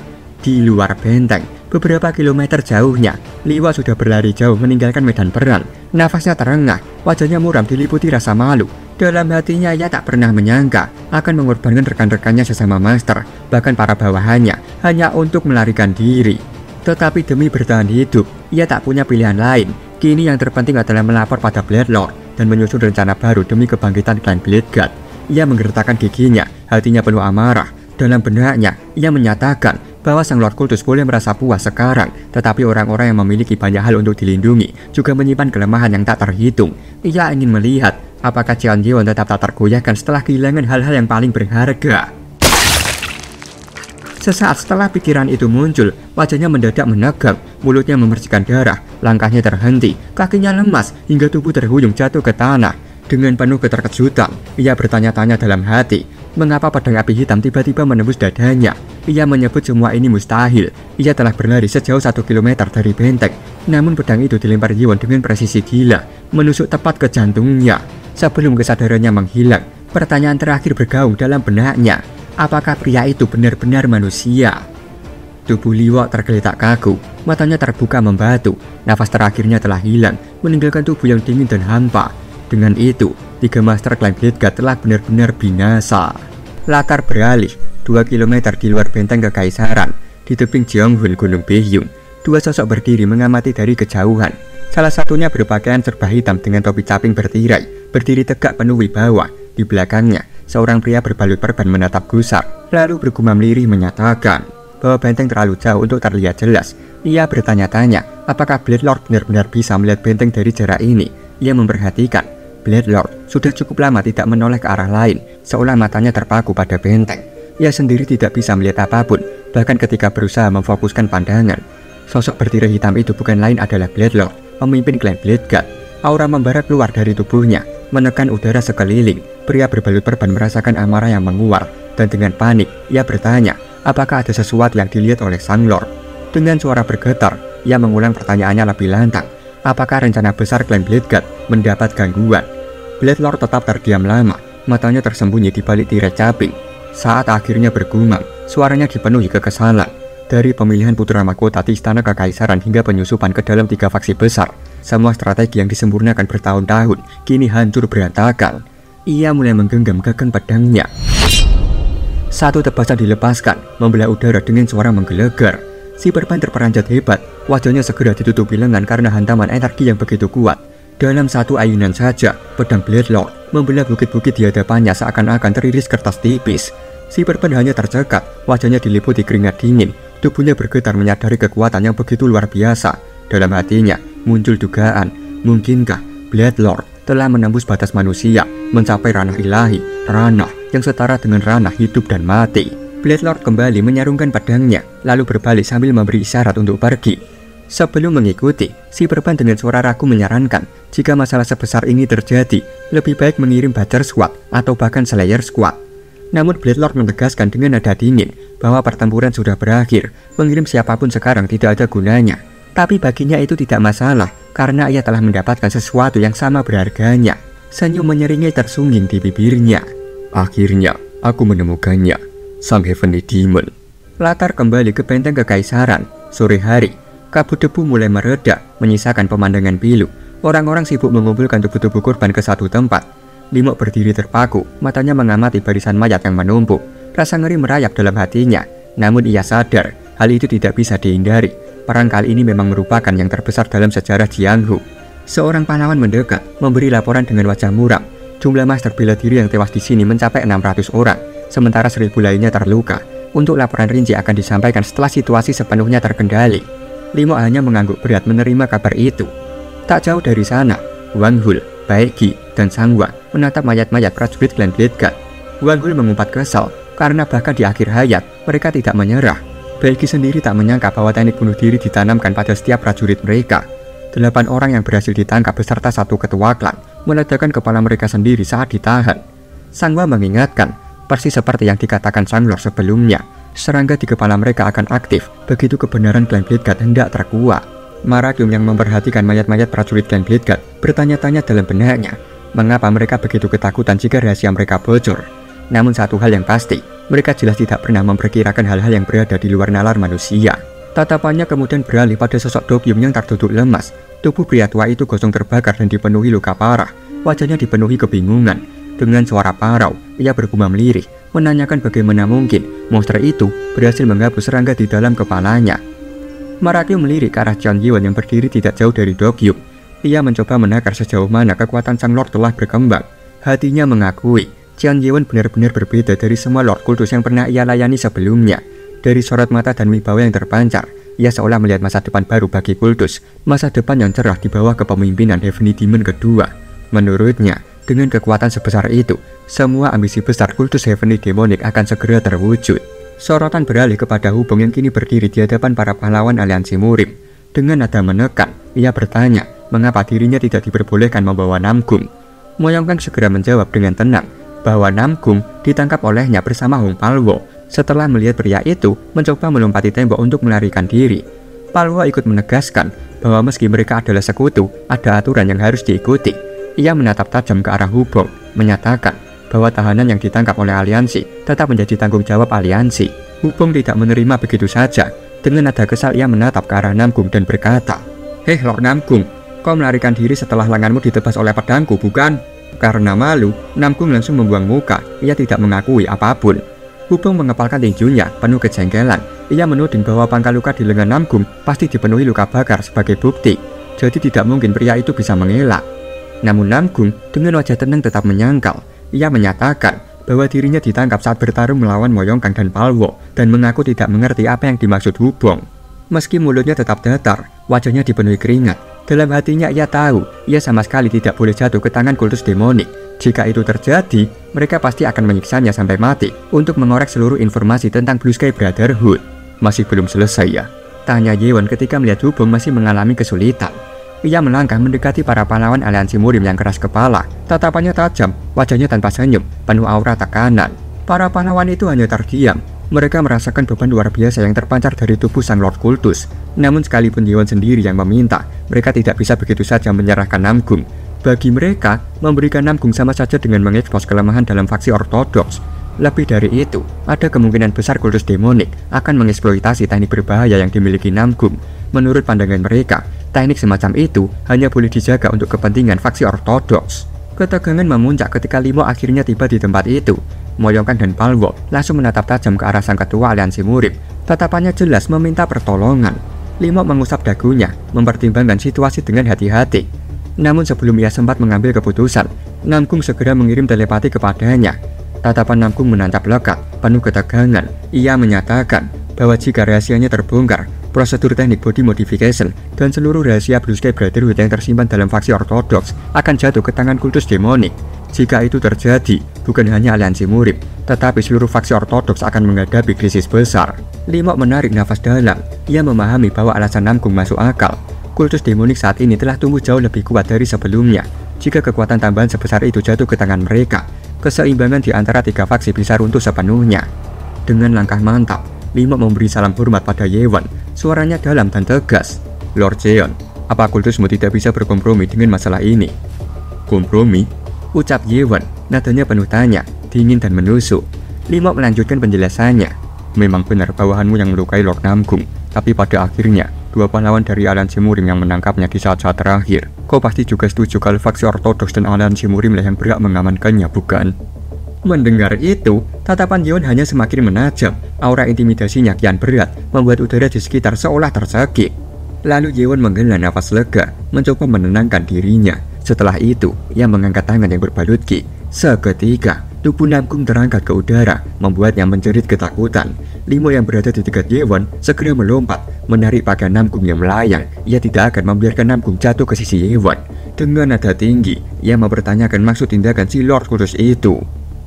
Di luar benteng, beberapa kilometer jauhnya, Liwa sudah berlari jauh meninggalkan medan perang. Nafasnya terengah, wajahnya muram diliputi rasa malu. Dalam hatinya ia tak pernah menyangka akan mengorbankan rekan-rekannya sesama master, bahkan para bawahannya, hanya untuk melarikan diri. Tetapi demi bertahan hidup, ia tak punya pilihan lain. Kini yang terpenting adalah melapor pada Blade Lord dan menyusun rencana baru demi kebangkitan klan Bladeguard. Ia menggertakkan giginya, hatinya penuh amarah. Dalam benaknya, ia menyatakan bahwa Sang Lord Kultus boleh merasa puas sekarang, tetapi orang-orang yang memiliki banyak hal untuk dilindungi juga menyimpan kelemahan yang tak terhitung. Ia ingin melihat apakah Cheon Yeon tetap tak tergoyahkan setelah kehilangan hal-hal yang paling berharga. Sesaat setelah pikiran itu muncul, wajahnya mendadak menegang, mulutnya memercikan darah, langkahnya terhenti, kakinya lemas hingga tubuh terhuyung jatuh ke tanah. Dengan penuh keterkejutan, ia bertanya-tanya dalam hati, mengapa pedang api hitam tiba-tiba menembus dadanya. Ia menyebut semua ini mustahil. Ia telah berlari sejauh 1 kilometer dari benteng, namun pedang itu dilempar Yeon dengan presisi gila, menusuk tepat ke jantungnya. Sebelum kesadarannya menghilang, pertanyaan terakhir bergaung dalam benaknya, apakah pria itu benar-benar manusia? Tubuh Liwa tergeletak kaku, matanya terbuka membatu, nafas terakhirnya telah hilang, meninggalkan tubuh yang dingin dan hampa. Dengan itu, 3 master klan Bladeguard telah benar-benar binasa. Latar beralih 2 km di luar benteng kekaisaran, di tebing Jeonghun Gunung Baekhyun, 2 sosok berdiri mengamati dari kejauhan. Salah satunya berpakaian serba hitam dengan topi caping bertirai, berdiri tegak penuh wibawa. Di belakangnya, seorang pria berbalut perban menatap gusar, lalu bergumam lirih menyatakan bahwa benteng terlalu jauh untuk terlihat jelas. Ia bertanya-tanya, apakah Blade Lord benar-benar bisa melihat benteng dari jarak ini. Ia memperhatikan Blade Lord sudah cukup lama tidak menoleh ke arah lain, seolah matanya terpaku pada benteng. Ia sendiri tidak bisa melihat apapun, bahkan ketika berusaha memfokuskan pandangan. Sosok bertirai hitam itu bukan lain adalah Blade Lord, pemimpin klan Bladeguard. Aura membara keluar dari tubuhnya, menekan udara sekeliling. Pria berbalut perban merasakan amarah yang menguar, dan dengan panik, ia bertanya, apakah ada sesuatu yang dilihat oleh Sang Lord. Dengan suara bergetar, ia mengulang pertanyaannya lebih lantang. Apakah rencana besar klan Bladeguard mendapat gangguan? Blade Lord tetap terdiam lama, matanya tersembunyi di balik tirai caping. Saat akhirnya bergumam, suaranya dipenuhi kekesalan. Dari pemilihan putra mahkota di istana kekaisaran hingga penyusupan ke dalam 3 faksi besar, semua strategi yang disempurnakan bertahun-tahun kini hancur berantakan. Ia mulai menggenggam gagang pedangnya. Satu tebasan dilepaskan, membelah udara dengan suara menggelegar. Si perban terperanjat hebat, wajahnya segera ditutupi lengan karena hantaman energi yang begitu kuat. Dalam satu ayunan saja, pedang Blade Lord membelah bukit-bukit di hadapannya seakan-akan teriris kertas tipis. Si perban hanya tercekat, wajahnya diliputi keringat dingin, tubuhnya bergetar menyadari kekuatan yang begitu luar biasa. Dalam hatinya muncul dugaan, mungkinkah Blade Lord telah menembus batas manusia, mencapai ranah ilahi, ranah yang setara dengan ranah hidup dan mati. Blade Lord kembali menyarungkan pedangnya, lalu berbalik sambil memberi isyarat untuk pergi. Sebelum mengikuti, si perban dengan suara ragu menyarankan, jika masalah sebesar ini terjadi, lebih baik mengirim Badger Squad atau bahkan Slayer Squad. Namun Blade Lord menegaskan dengan nada dingin bahwa pertempuran sudah berakhir, mengirim siapapun sekarang tidak ada gunanya. Tapi baginya itu tidak masalah, karena ia telah mendapatkan sesuatu yang sama berharganya. Senyum menyeringai tersungging di bibirnya. Akhirnya, aku menemukannya. Sang Heavenly Demon. Latar kembali ke benteng kekaisaran. Sore hari, kabut debu mulai mereda, menyisakan pemandangan pilu. Orang-orang sibuk mengumpulkan tubuh-tubuh korban ke satu tempat. Limok berdiri terpaku, matanya mengamati barisan mayat yang menumpuk. Rasa ngeri merayap dalam hatinya. Namun ia sadar, hal itu tidak bisa dihindari. Perang kali ini memang merupakan yang terbesar dalam sejarah Jianghu. Seorang pahlawan mendekat, memberi laporan dengan wajah muram. Jumlah master bela diri yang tewas di sini mencapai 600 orang. Sementara 1000 lainnya terluka. Untuk laporan rinci akan disampaikan setelah situasi sepenuhnya terkendali. Limo hanya mengangguk berat menerima kabar itu. Tak jauh dari sana, Wang Hul, Baekgi, dan Sangwa menatap mayat-mayat prajurit klan Bladeguard. Wang Hul mengumpat kesal karena bahkan di akhir hayat mereka tidak menyerah. Baekgi sendiri tak menyangka bahwa teknik bunuh diri ditanamkan pada setiap prajurit mereka. 8 orang yang berhasil ditangkap beserta 1 ketua klan meledakkan kepala mereka sendiri saat ditahan. Sang Hua mengingatkan, persis seperti yang dikatakan Sang Lord sebelumnya, serangga di kepala mereka akan aktif begitu kebenaran Clan Blade Guard hendak terkuak. Marakyum yang memperhatikan mayat-mayat prajurit Clan Blade Guard bertanya-tanya dalam benaknya, mengapa mereka begitu ketakutan jika rahasia mereka bocor. Namun satu hal yang pasti, mereka jelas tidak pernah memperkirakan hal-hal yang berada di luar nalar manusia. Tatapannya kemudian beralih pada sosok Dokyum yang terduduk lemas. Tubuh pria tua itu gosong terbakar dan dipenuhi luka parah. Wajahnya dipenuhi kebingungan. Dengan suara parau, ia bergumam lirih, menanyakan bagaimana mungkin monster itu berhasil menghapus serangga di dalam kepalanya. Marakyum melirik ke arah Qian Yiwen yang berdiri tidak jauh dari Dokyum. Ia mencoba menakar sejauh mana kekuatan sang Lord telah berkembang. Hatinya mengakui, Qian Yiwen benar-benar berbeda dari semua Lord Kultus yang pernah ia layani sebelumnya. Dari sorot mata dan wibawa yang terpancar, ia seolah melihat masa depan baru bagi Kultus, masa depan yang cerah di bawah kepemimpinan Heavenly Demon kedua. Menurutnya, dengan kekuatan sebesar itu, semua ambisi besar Kultus Heavenly Demonic akan segera terwujud. Sorotan beralih kepada Hubong yang kini berdiri di hadapan para pahlawan aliansi Murim. Dengan nada menekan, ia bertanya, mengapa dirinya tidak diperbolehkan membawa Namgung. Moyongkang segera menjawab dengan tenang, bahwa Namgung ditangkap olehnya bersama Hong Palwo. Setelah melihat pria itu mencoba melompati tembok untuk melarikan diri, Palwo ikut menegaskan bahwa meski mereka adalah sekutu, ada aturan yang harus diikuti. Ia menatap tajam ke arah Hubong, menyatakan bahwa tahanan yang ditangkap oleh aliansi tetap menjadi tanggung jawab aliansi. Hubong tidak menerima begitu saja. Dengan nada kesal ia menatap ke arah Namgung dan berkata, "Hei Lord Namgung, kau melarikan diri setelah lenganmu ditebas oleh pedangku, bukan?" Karena malu, Namgung langsung membuang muka. Ia tidak mengakui apapun. Hubong mengepalkan tinjunya penuh kejengkelan. Ia menuding bahwa pangkal luka di lengan Namgung pasti dipenuhi luka bakar sebagai bukti. Jadi tidak mungkin pria itu bisa mengelak. Namun Namgung dengan wajah tenang tetap menyangkal. Ia menyatakan bahwa dirinya ditangkap saat bertarung melawan Moyongkang dan Palwo dan mengaku tidak mengerti apa yang dimaksud Hubong. Meski mulutnya tetap datar, wajahnya dipenuhi keringat. Dalam hatinya ia tahu, ia sama sekali tidak boleh jatuh ke tangan kultus demonik. Jika itu terjadi, mereka pasti akan menyiksanya sampai mati untuk mengorek seluruh informasi tentang Blue Sky Brotherhood. Masih belum selesai ya? Tanya Yeon ketika melihat Hubong masih mengalami kesulitan. Ia melangkah mendekati para pahlawan aliansi Murim yang keras kepala. Tatapannya tajam, wajahnya tanpa senyum, penuh aura tekanan. Para pahlawan itu hanya terdiam. Mereka merasakan beban luar biasa yang terpancar dari tubuh sang Lord Kultus. Namun sekalipun Yeon sendiri yang meminta, mereka tidak bisa begitu saja menyerahkan Namgung. Bagi mereka, memberikan Namgung sama saja dengan mengekspos kelemahan dalam faksi ortodoks. Lebih dari itu, ada kemungkinan besar kultus demonik akan mengeksploitasi teknik berbahaya yang dimiliki Namgung. Menurut pandangan mereka, teknik semacam itu hanya boleh dijaga untuk kepentingan faksi ortodoks. Ketegangan memuncak ketika Limo akhirnya tiba di tempat itu. Moyongkang dan Palwo langsung menatap tajam ke arah sang ketua aliansi Murim. Tatapannya jelas meminta pertolongan. Limo mengusap dagunya, mempertimbangkan situasi dengan hati-hati. Namun sebelum ia sempat mengambil keputusan, Namgung segera mengirim telepati kepadanya. Tatapan Namgung menancap lekat, penuh ketegangan. Ia menyatakan bahwa jika rahasianya terbongkar, prosedur teknik body modification dan seluruh rahasia Blue Sky Brotherhood yang tersimpan dalam faksi ortodoks akan jatuh ke tangan kultus demonik. Jika itu terjadi, bukan hanya aliansi Murim, tetapi seluruh faksi ortodoks akan menghadapi krisis besar. Limo menarik nafas dalam. Ia memahami bahwa alasan Namgung masuk akal. Kultus demonik saat ini telah tumbuh jauh lebih kuat dari sebelumnya. Jika kekuatan tambahan sebesar itu jatuh ke tangan mereka, keseimbangan di antara tiga faksi bisa runtuh sepenuhnya. Dengan langkah mantap, Limo memberi salam hormat pada Yeon. Suaranya dalam dan tegas. "Lord Jeon, apa kultusmu tidak bisa berkompromi dengan masalah ini?" "Kompromi?" ucap Yeon, nadanya penuh tanya, dingin dan menusuk. Limo melanjutkan penjelasannya. "Memang benar bawahanmu yang melukai Lord Namgung, tapi pada akhirnya dua pahlawan dari aliansi Murim yang menangkapnya di saat-saat terakhir. Kau pasti juga setuju kalau faksi ortodoks dan aliansi Murim lah yang berhak mengamankannya, bukan?" Mendengar itu, tatapan Yeon hanya semakin menajam. Aura intimidasinya kian berat, membuat udara di sekitar seolah tercekik. Lalu Yeon menghela nafas lega, mencoba menenangkan dirinya. Setelah itu, ia mengangkat tangan yang berbalut ki. Seketika, tubuh Namgung terangkat ke udara, membuatnya menjerit ketakutan. Limo yang berada di dekat Yeon segera melompat, menarik pakaian Namgung yang melayang. Ia tidak akan membiarkan Namgung jatuh ke sisi Yeon. Dengan nada tinggi, ia mempertanyakan maksud tindakan si Lord Kultus itu.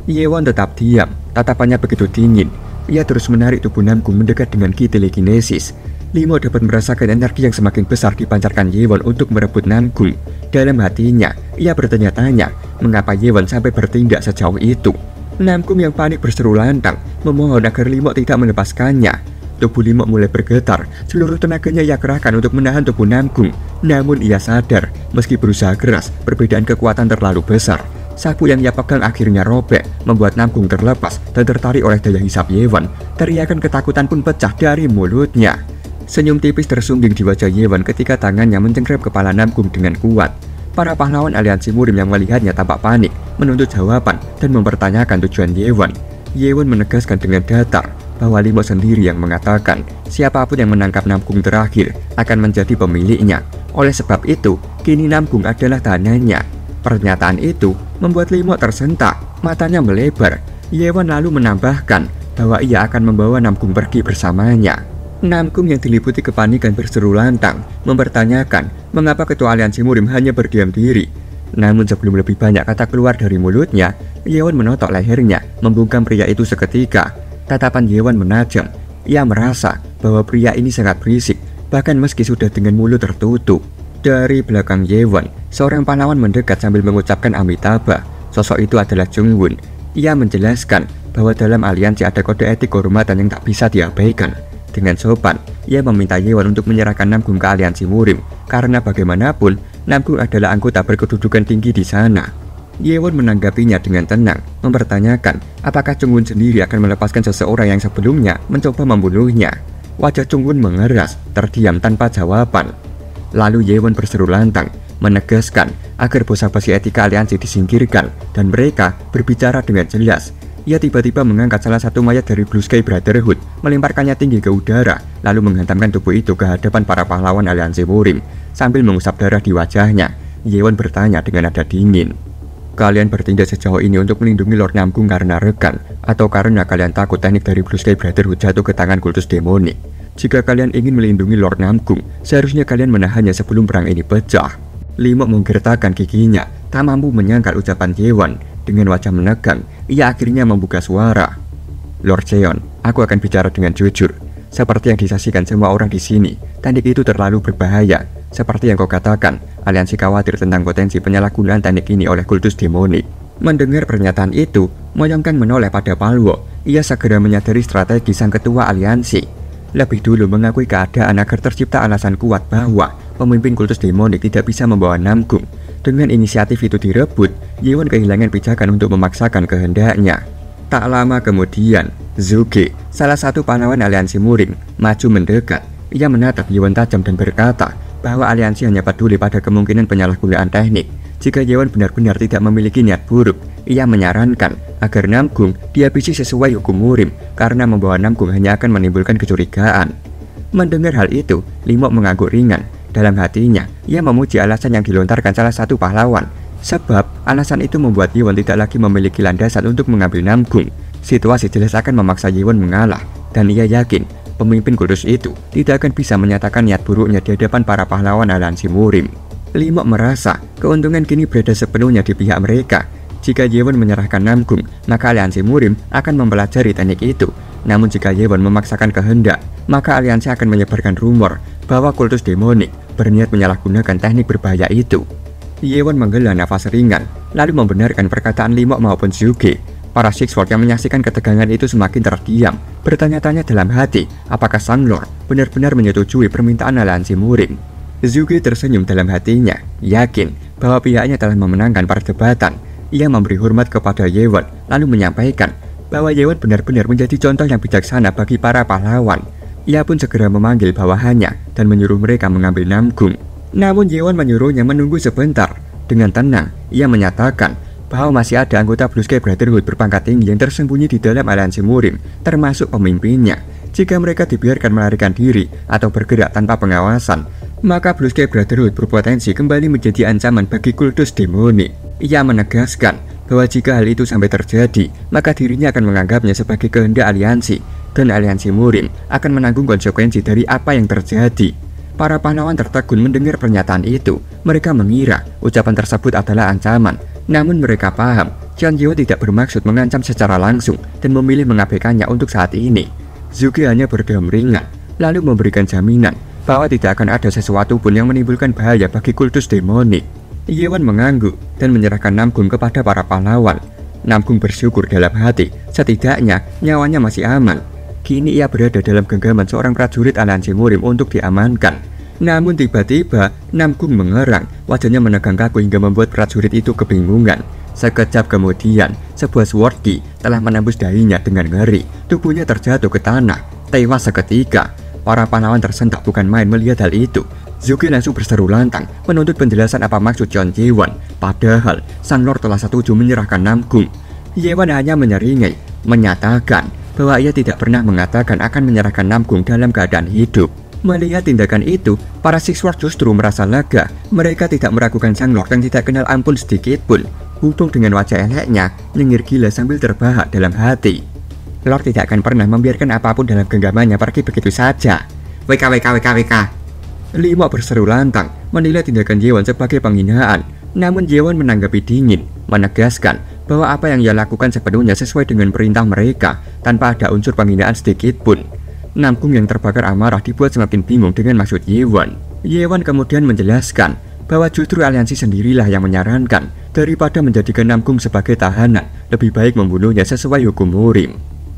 Yeon tetap diam, tatapannya begitu dingin. Ia terus menarik tubuh Namgung mendekat dengan ki telekinesis. Limo dapat merasakan energi yang semakin besar dipancarkan Yewon untuk merebut Namgung. Dalam hatinya, ia bertanya-tanya mengapa Yewon sampai bertindak sejauh itu. Namgung yang panik berseru lantang, memohon agar Limo tidak melepaskannya. Tubuh Limo mulai bergetar, seluruh tenaganya ia kerahkan untuk menahan tubuh Namgung. Namun ia sadar, meski berusaha keras, perbedaan kekuatan terlalu besar. Sapu yang ia pegang akhirnya robek, membuat Namgung terlepas dan tertarik oleh daya hisap Yewon. Teriakan ketakutan pun pecah dari mulutnya. Senyum tipis tersungging di wajah Yewon ketika tangannya mencengkram kepala Namgung dengan kuat. Para pahlawan aliansi Murim yang melihatnya tampak panik, menuntut jawaban dan mempertanyakan tujuan Yewon. Yewon menegaskan dengan datar bahwa Limo sendiri yang mengatakan siapapun yang menangkap Namgung terakhir akan menjadi pemiliknya. Oleh sebab itu, kini Namgung adalah tahanannya. Pernyataan itu membuat Limo tersentak, matanya melebar. Yewon lalu menambahkan bahwa ia akan membawa Namgung pergi bersamanya. Namgung yang diliputi kepanikan berseru lantang, mempertanyakan mengapa ketua aliansi Murim hanya berdiam diri. Namun sebelum lebih banyak kata keluar dari mulutnya, Yewon menotok lehernya, membungkam pria itu seketika. Tatapan Yewon menajam. Ia merasa bahwa pria ini sangat berisik, bahkan meski sudah dengan mulut tertutup. Dari belakang Yewon, seorang pahlawan mendekat sambil mengucapkan Amitabha. Sosok itu adalah Jungwon. Ia menjelaskan bahwa dalam aliansi ada kode etik kehormatan yang tak bisa diabaikan. Dengan sopan, ia meminta Yewon untuk menyerahkan Namgung ke aliansi Murim, karena bagaimanapun, Namgung adalah anggota berkedudukan tinggi di sana. Yewon menanggapinya dengan tenang, mempertanyakan apakah Jungwon sendiri akan melepaskan seseorang yang sebelumnya mencoba membunuhnya. Wajah Jungwon mengeras, terdiam tanpa jawaban. Lalu Yewon berseru lantang, menegaskan agar basa-basi etika aliansi disingkirkan dan mereka berbicara dengan jelas. Ia tiba-tiba mengangkat salah satu mayat dari Blue Sky Brotherhood, melemparkannya tinggi ke udara, lalu menghantamkan tubuh itu ke hadapan para pahlawan aliansi Murim. Sambil mengusap darah di wajahnya, Yewon bertanya dengan nada dingin, "Kalian bertindak sejauh ini untuk melindungi Lord Namgung karena rekan, atau karena kalian takut teknik dari Blue Sky Brotherhood jatuh ke tangan kultus demonik? Jika kalian ingin melindungi Lord Namgung, seharusnya kalian menahannya sebelum perang ini pecah." Limo menggertakkan giginya, tak mampu menyangkal ucapan Yewon. Dengan wajah menegang, ia akhirnya membuka suara. "Lord Cheon, aku akan bicara dengan jujur. Seperti yang disaksikan semua orang di sini, teknik itu terlalu berbahaya. Seperti yang kau katakan, aliansi khawatir tentang potensi penyalahgunaan teknik ini oleh kultus demonik." Mendengar pernyataan itu, Moyong Kang menoleh pada Palwo. Ia segera menyadari strategi sang ketua aliansi. Lebih dulu mengakui keadaan agar tercipta alasan kuat bahwa pemimpin kultus demonik tidak bisa membawa Namgung. Dengan inisiatif itu direbut, Yewon kehilangan pijakan untuk memaksakan kehendaknya. Tak lama kemudian, Zuge, salah satu pahlawan aliansi Murim, maju mendekat. Ia menatap Yewon tajam dan berkata bahwa aliansi hanya peduli pada kemungkinan penyalahgunaan teknik. Jika Yewon benar-benar tidak memiliki niat buruk, ia menyarankan agar Namgung dihabisi sesuai hukum Murim, karena membawa Namgung hanya akan menimbulkan kecurigaan. Mendengar hal itu, Limo mengangguk ringan. Dalam hatinya, ia memuji alasan yang dilontarkan salah satu pahlawan, sebab alasan itu membuat Yewon tidak lagi memiliki landasan untuk mengambil Namgung. Situasi jelas akan memaksa Yewon mengalah, dan ia yakin pemimpin kultus itu tidak akan bisa menyatakan niat buruknya di hadapan para pahlawan aliansi Murim. Limo merasa keuntungan kini berada sepenuhnya di pihak mereka. Jika Yewon menyerahkan Namgung, maka aliansi Murim akan mempelajari teknik itu. Namun jika Yewon memaksakan kehendak, maka aliansi akan menyebarkan rumor bahwa kultus demonik berniat menyalahgunakan teknik berbahaya itu. Yewon menghela nafas ringan, lalu membenarkan perkataan Limo maupun Zuge. Para Sixfold yang menyaksikan ketegangan itu semakin terdiam, bertanya-tanya dalam hati apakah Sang Lord benar-benar menyetujui permintaan aliansi Murim. Zuge tersenyum dalam hatinya, yakin bahwa pihaknya telah memenangkan perdebatan. Ia memberi hormat kepada Yewon, lalu menyampaikan bahwa Yewon benar-benar menjadi contoh yang bijaksana bagi para pahlawan. Ia pun segera memanggil bawahannya dan menyuruh mereka mengambil Namgung. Namun Yewon menyuruhnya menunggu sebentar. Dengan tenang, ia menyatakan bahwa masih ada anggota Blue Sky Brotherhood berpangkat tinggi yang tersembunyi di dalam aliansi Murim, termasuk pemimpinnya. Jika mereka dibiarkan melarikan diri atau bergerak tanpa pengawasan, maka Blue Sky Brotherhood berpotensi kembali menjadi ancaman bagi kultus demonik. Ia menegaskan bahwa jika hal itu sampai terjadi, maka dirinya akan menganggapnya sebagai kehendak aliansi, dan aliansi Murim akan menanggung konsekuensi dari apa yang terjadi. Para pahlawan tertegun mendengar pernyataan itu. Mereka mengira ucapan tersebut adalah ancaman. Namun mereka paham, Chen Yeo tidak bermaksud mengancam secara langsung dan memilih mengabaikannya untuk saat ini. Zuge hanya berdiam ringan, lalu memberikan jaminan bahwa tidak akan ada sesuatu pun yang menimbulkan bahaya bagi kultus demonik. Yewan mengangguk dan menyerahkan Namgung kepada para pahlawan. Namgung bersyukur dalam hati, setidaknya nyawanya masih aman. Kini ia berada dalam genggaman seorang prajurit aliansi Murim untuk diamankan. Namun tiba-tiba Namgung mengerang, wajahnya menegang kaku hingga membuat prajurit itu kebingungan. Sekejap kemudian, sebuah sword key telah menembus dahinya dengan ngeri. Tubuhnya terjatuh ke tanah, tewas seketika. Para pahlawan tersentak bukan main melihat hal itu. Zuki langsung berseru lantang menuntut penjelasan apa maksud John Yewan. Padahal sang lord telah setuju menyerahkan Namgung. Yewan hanya menyeringai, menyatakan bahwa ia tidak pernah mengatakan akan menyerahkan Namgung dalam keadaan hidup. Melihat tindakan itu, para Sixward justru merasa lega. Mereka tidak meragukan sang lord yang tidak kenal ampun sedikit pun. Hubung dengan wajah eleknya, nyengir gila sambil terbahak dalam hati. Lord tidak akan pernah membiarkan apapun dalam genggamannya pergi begitu saja. WK. Limo berseru lantang, menilai tindakan Yewan sebagai penghinaan. Namun Yewan menanggapi dingin, menegaskan bahwa apa yang ia lakukan sepenuhnya sesuai dengan perintah mereka, tanpa ada unsur penghinaan sedikit pun. Namgung yang terbakar amarah dibuat semakin bingung dengan maksud Yewan. Yewan kemudian menjelaskan bahwa justru aliansi sendirilah yang menyarankan daripada menjadikan Namgung sebagai tahanan, lebih baik membunuhnya sesuai hukum Murim.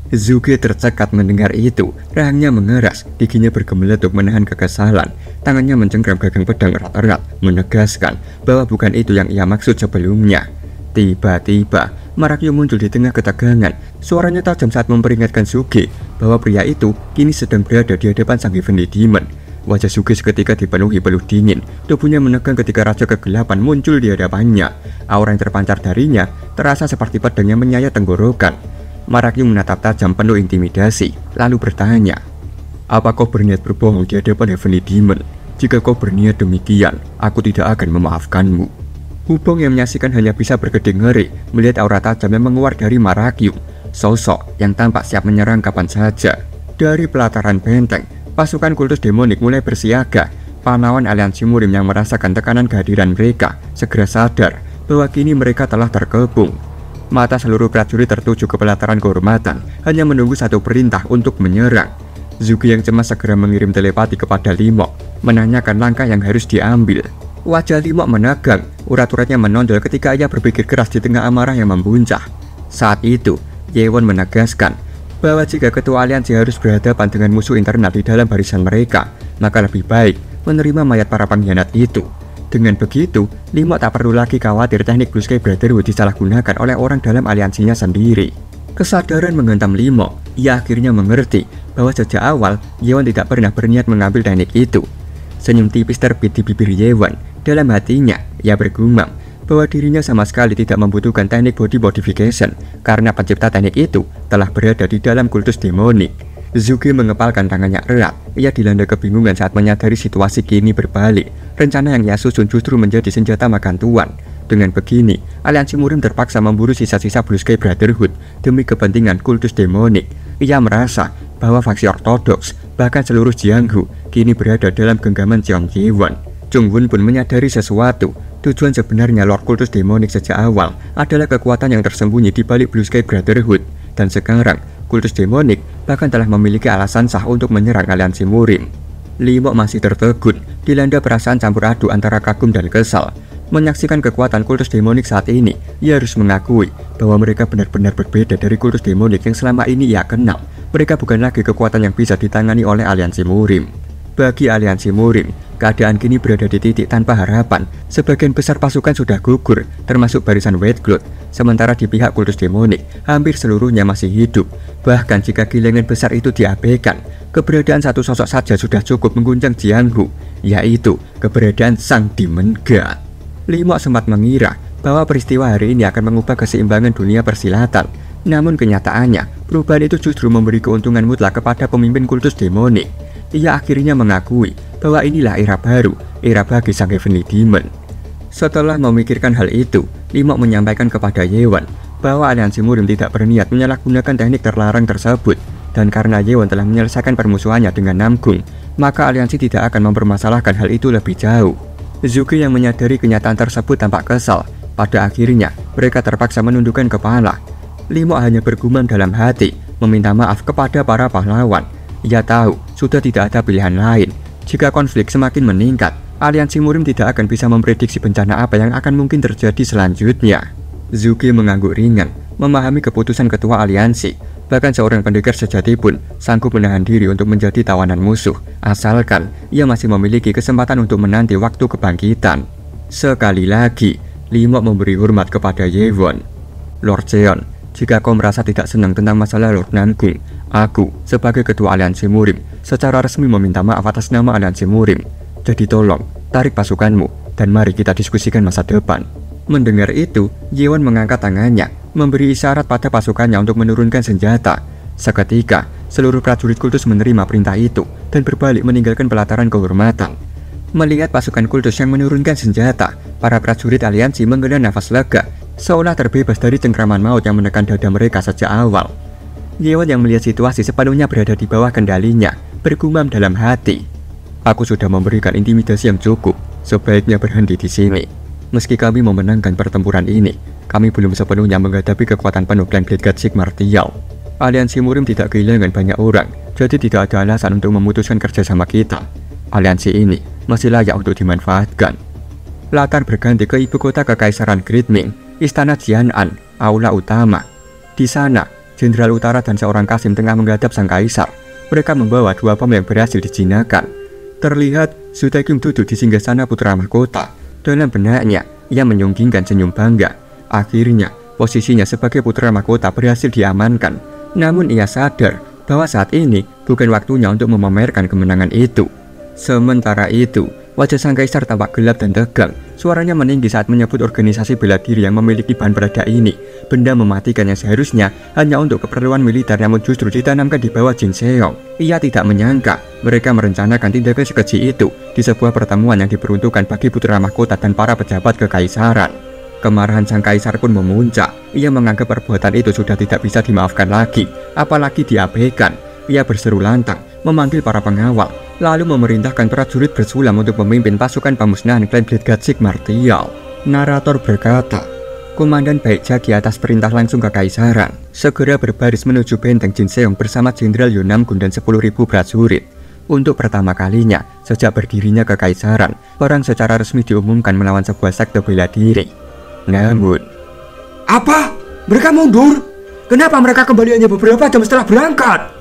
Zuki tercekat mendengar itu, rahangnya mengeras, giginya bergemeletuk menahan kekesalan, tangannya mencengkram gagang pedang erat-erat, menegaskan bahwa bukan itu yang ia maksud sebelumnya. Tiba-tiba, Marakyu muncul di tengah ketegangan. Suaranya tajam saat memperingatkan Zuki bahwa pria itu kini sedang berada di hadapan sang Heavenly Demon. Wajah Zuki seketika dipenuhi peluh dingin, tubuhnya menegang ketika Raja Kegelapan muncul di hadapannya. Aura yang terpancar darinya terasa seperti pedang yang menyayat tenggorokan. Marakyu menatap tajam penuh intimidasi, lalu bertanya, "Apa kau berniat berbohong di hadapan Heavenly Demon? Jika kau berniat demikian, aku tidak akan memaafkanmu." Hubong yang menyaksikan hanya bisa berkedip ngeri melihat aura tajam yang menguar dari Marakyu, sosok yang tampak siap menyerang kapan saja. Dari pelataran benteng, pasukan kultus demonik mulai bersiaga. Pahlawan aliansi Murim yang merasakan tekanan kehadiran mereka segera sadar bahwa kini mereka telah terkepung. Mata seluruh prajurit tertuju ke pelataran kehormatan, hanya menunggu satu perintah untuk menyerang. Zuki yang cemas segera mengirim telepati kepada Limo, menanyakan langkah yang harus diambil. Wajah Limo menegang, urat-uratnya menonjol ketika ia berpikir keras di tengah amarah yang membuncah. Saat itu, Yewan menegaskan bahwa jika ketua aliansi harus berhadapan dengan musuh internal di dalam barisan mereka, maka lebih baik menerima mayat para pengkhianat itu. Dengan begitu, Limo tak perlu lagi khawatir teknik Blue Sky Brotherhood disalahgunakan oleh orang dalam aliansinya sendiri. Kesadaran menghantam Limo, ia akhirnya mengerti bahwa sejak awal Yewan tidak pernah berniat mengambil teknik itu. Senyum tipis terbit di bibir Yewan. Dalam hatinya, ia bergumam bahwa dirinya sama sekali tidak membutuhkan teknik body modification karena pencipta teknik itu telah berada di dalam kultus demonik. Zuki mengepalkan tangannya erat. Ia dilanda kebingungan saat menyadari situasi kini berbalik. Rencana yang ia susun justru menjadi senjata makan tuan. Dengan begini, aliansi Murim terpaksa memburu sisa-sisa Blue Sky Brotherhood demi kepentingan kultus demonik. Ia merasa bahwa faksi ortodoks, bahkan seluruh Jianghu, kini berada dalam genggaman Cheong Yewan. Chung Wun pun menyadari sesuatu. Tujuan sebenarnya Lord Kultus Demonik sejak awal adalah kekuatan yang tersembunyi di balik Blue Sky Brotherhood. Dan sekarang, Kultus Demonik bahkan telah memiliki alasan sah untuk menyerang aliansi Murim. Limo masih tertegun, dilanda perasaan campur aduk antara kagum dan kesal. Menyaksikan kekuatan Kultus Demonik saat ini, ia harus mengakui bahwa mereka benar-benar berbeda dari Kultus Demonik yang selama ini ia kenal. Mereka bukan lagi kekuatan yang bisa ditangani oleh aliansi Murim. Bagi aliansi Murim, keadaan kini berada di titik tanpa harapan. Sebagian besar pasukan sudah gugur, termasuk barisan White Cloud. Sementara di pihak Kultus Demonik, hampir seluruhnya masih hidup. Bahkan jika gilingan besar itu diabaikan, keberadaan satu sosok saja sudah cukup mengguncang Jianghu, yaitu keberadaan Sang Demon God. Limo sempat mengira bahwa peristiwa hari ini akan mengubah keseimbangan dunia persilatan. Namun kenyataannya, perubahan itu justru memberi keuntungan mutlak kepada pemimpin Kultus Demonik. Ia akhirnya mengakui bahwa inilah era baru, era bagi Sang Heavenly Demon. Setelah memikirkan hal itu, Limo menyampaikan kepada Yewan bahwa aliansi Murim tidak berniat menyalahgunakan teknik terlarang tersebut. Dan karena Yewan telah menyelesaikan permusuhannya dengan Namgung, maka aliansi tidak akan mempermasalahkan hal itu lebih jauh. Zuki yang menyadari kenyataan tersebut tampak kesal. Pada akhirnya, mereka terpaksa menundukkan kepala. Limo hanya bergumam dalam hati, meminta maaf kepada para pahlawan. Ia tahu sudah tidak ada pilihan lain. Jika konflik semakin meningkat, aliansi Murim tidak akan bisa memprediksi bencana apa yang akan mungkin terjadi selanjutnya. Zuki mengangguk ringan, memahami keputusan ketua aliansi. Bahkan seorang pendekar sejati pun sanggup menahan diri untuk menjadi tawanan musuh, asalkan ia masih memiliki kesempatan untuk menanti waktu kebangkitan. Sekali lagi, Limok memberi hormat kepada Yewon. Lord Jeon, jika kau merasa tidak senang tentang masalah Lord Namgung, aku, sebagai ketua aliansi Murim, secara resmi meminta maaf atas nama aliansi Murim. Jadi tolong, tarik pasukanmu, dan mari kita diskusikan masa depan. Mendengar itu, Yewon mengangkat tangannya, memberi isyarat pada pasukannya untuk menurunkan senjata. Seketika, seluruh prajurit kultus menerima perintah itu, dan berbalik meninggalkan pelataran kehormatan. Melihat pasukan kultus yang menurunkan senjata, para prajurit aliansi menghela nafas lega, seolah terbebas dari cengkraman maut yang menekan dada mereka sejak awal. Yewon yang melihat situasi sepenuhnya berada di bawah kendalinya, bergumam dalam hati. Aku sudah memberikan intimidasi yang cukup, sebaiknya berhenti di sini. Meski kami memenangkan pertempuran ini, kami belum sepenuhnya menghadapi kekuatan penuh Clan Blade God Sigmartial. Aliansi Murim tidak kehilangan banyak orang, jadi tidak ada alasan untuk memutuskan kerjasama kita. Aliansi ini masih layak untuk dimanfaatkan. Latar berganti ke ibu kota Kekaisaran Great Ming, Istana Jianan, aula utama. Di sana, Jenderal Utara dan seorang Kasim tengah menghadap sang kaisar. Mereka membawa 2 bom yang berhasil dijinakan. Terlihat, Su Taekyung duduk di singgasana putra mahkota. Dalam benaknya, ia menyunggingkan senyum bangga. Akhirnya, posisinya sebagai putra mahkota berhasil diamankan. Namun ia sadar bahwa saat ini bukan waktunya untuk memamerkan kemenangan itu. Sementara itu, wajah sang kaisar tampak gelap dan tegang. Suaranya meninggi saat menyebut organisasi bela diri yang memiliki bahan peledak ini. Benda mematikan yang seharusnya hanya untuk keperluan militer, namun justru ditanamkan di bawah Jin Seong. Ia tidak menyangka mereka merencanakan tindakan sekeji itu di sebuah pertemuan yang diperuntukkan bagi putra mahkota dan para pejabat kekaisaran. Kemarahan sang kaisar pun memuncak. Ia menganggap perbuatan itu sudah tidak bisa dimaafkan lagi, apalagi diabaikan. Ia berseru lantang, memanggil para pengawal, lalu memerintahkan prajurit bersulam untuk memimpin pasukan pemusnahan Clan Blade God Sigmartial. Narator berkata, Komandan Baekjagi atas perintah langsung kekaisaran segera berbaris menuju benteng Jin Seong bersama Jenderal Yo Namgun dan 10.000 prajurit. Untuk pertama kalinya sejak berdirinya kekaisaran, perang secara resmi diumumkan melawan sebuah sekte bela diri. Namun, apa? Mereka mundur? Kenapa mereka kembali hanya beberapa jam setelah berangkat?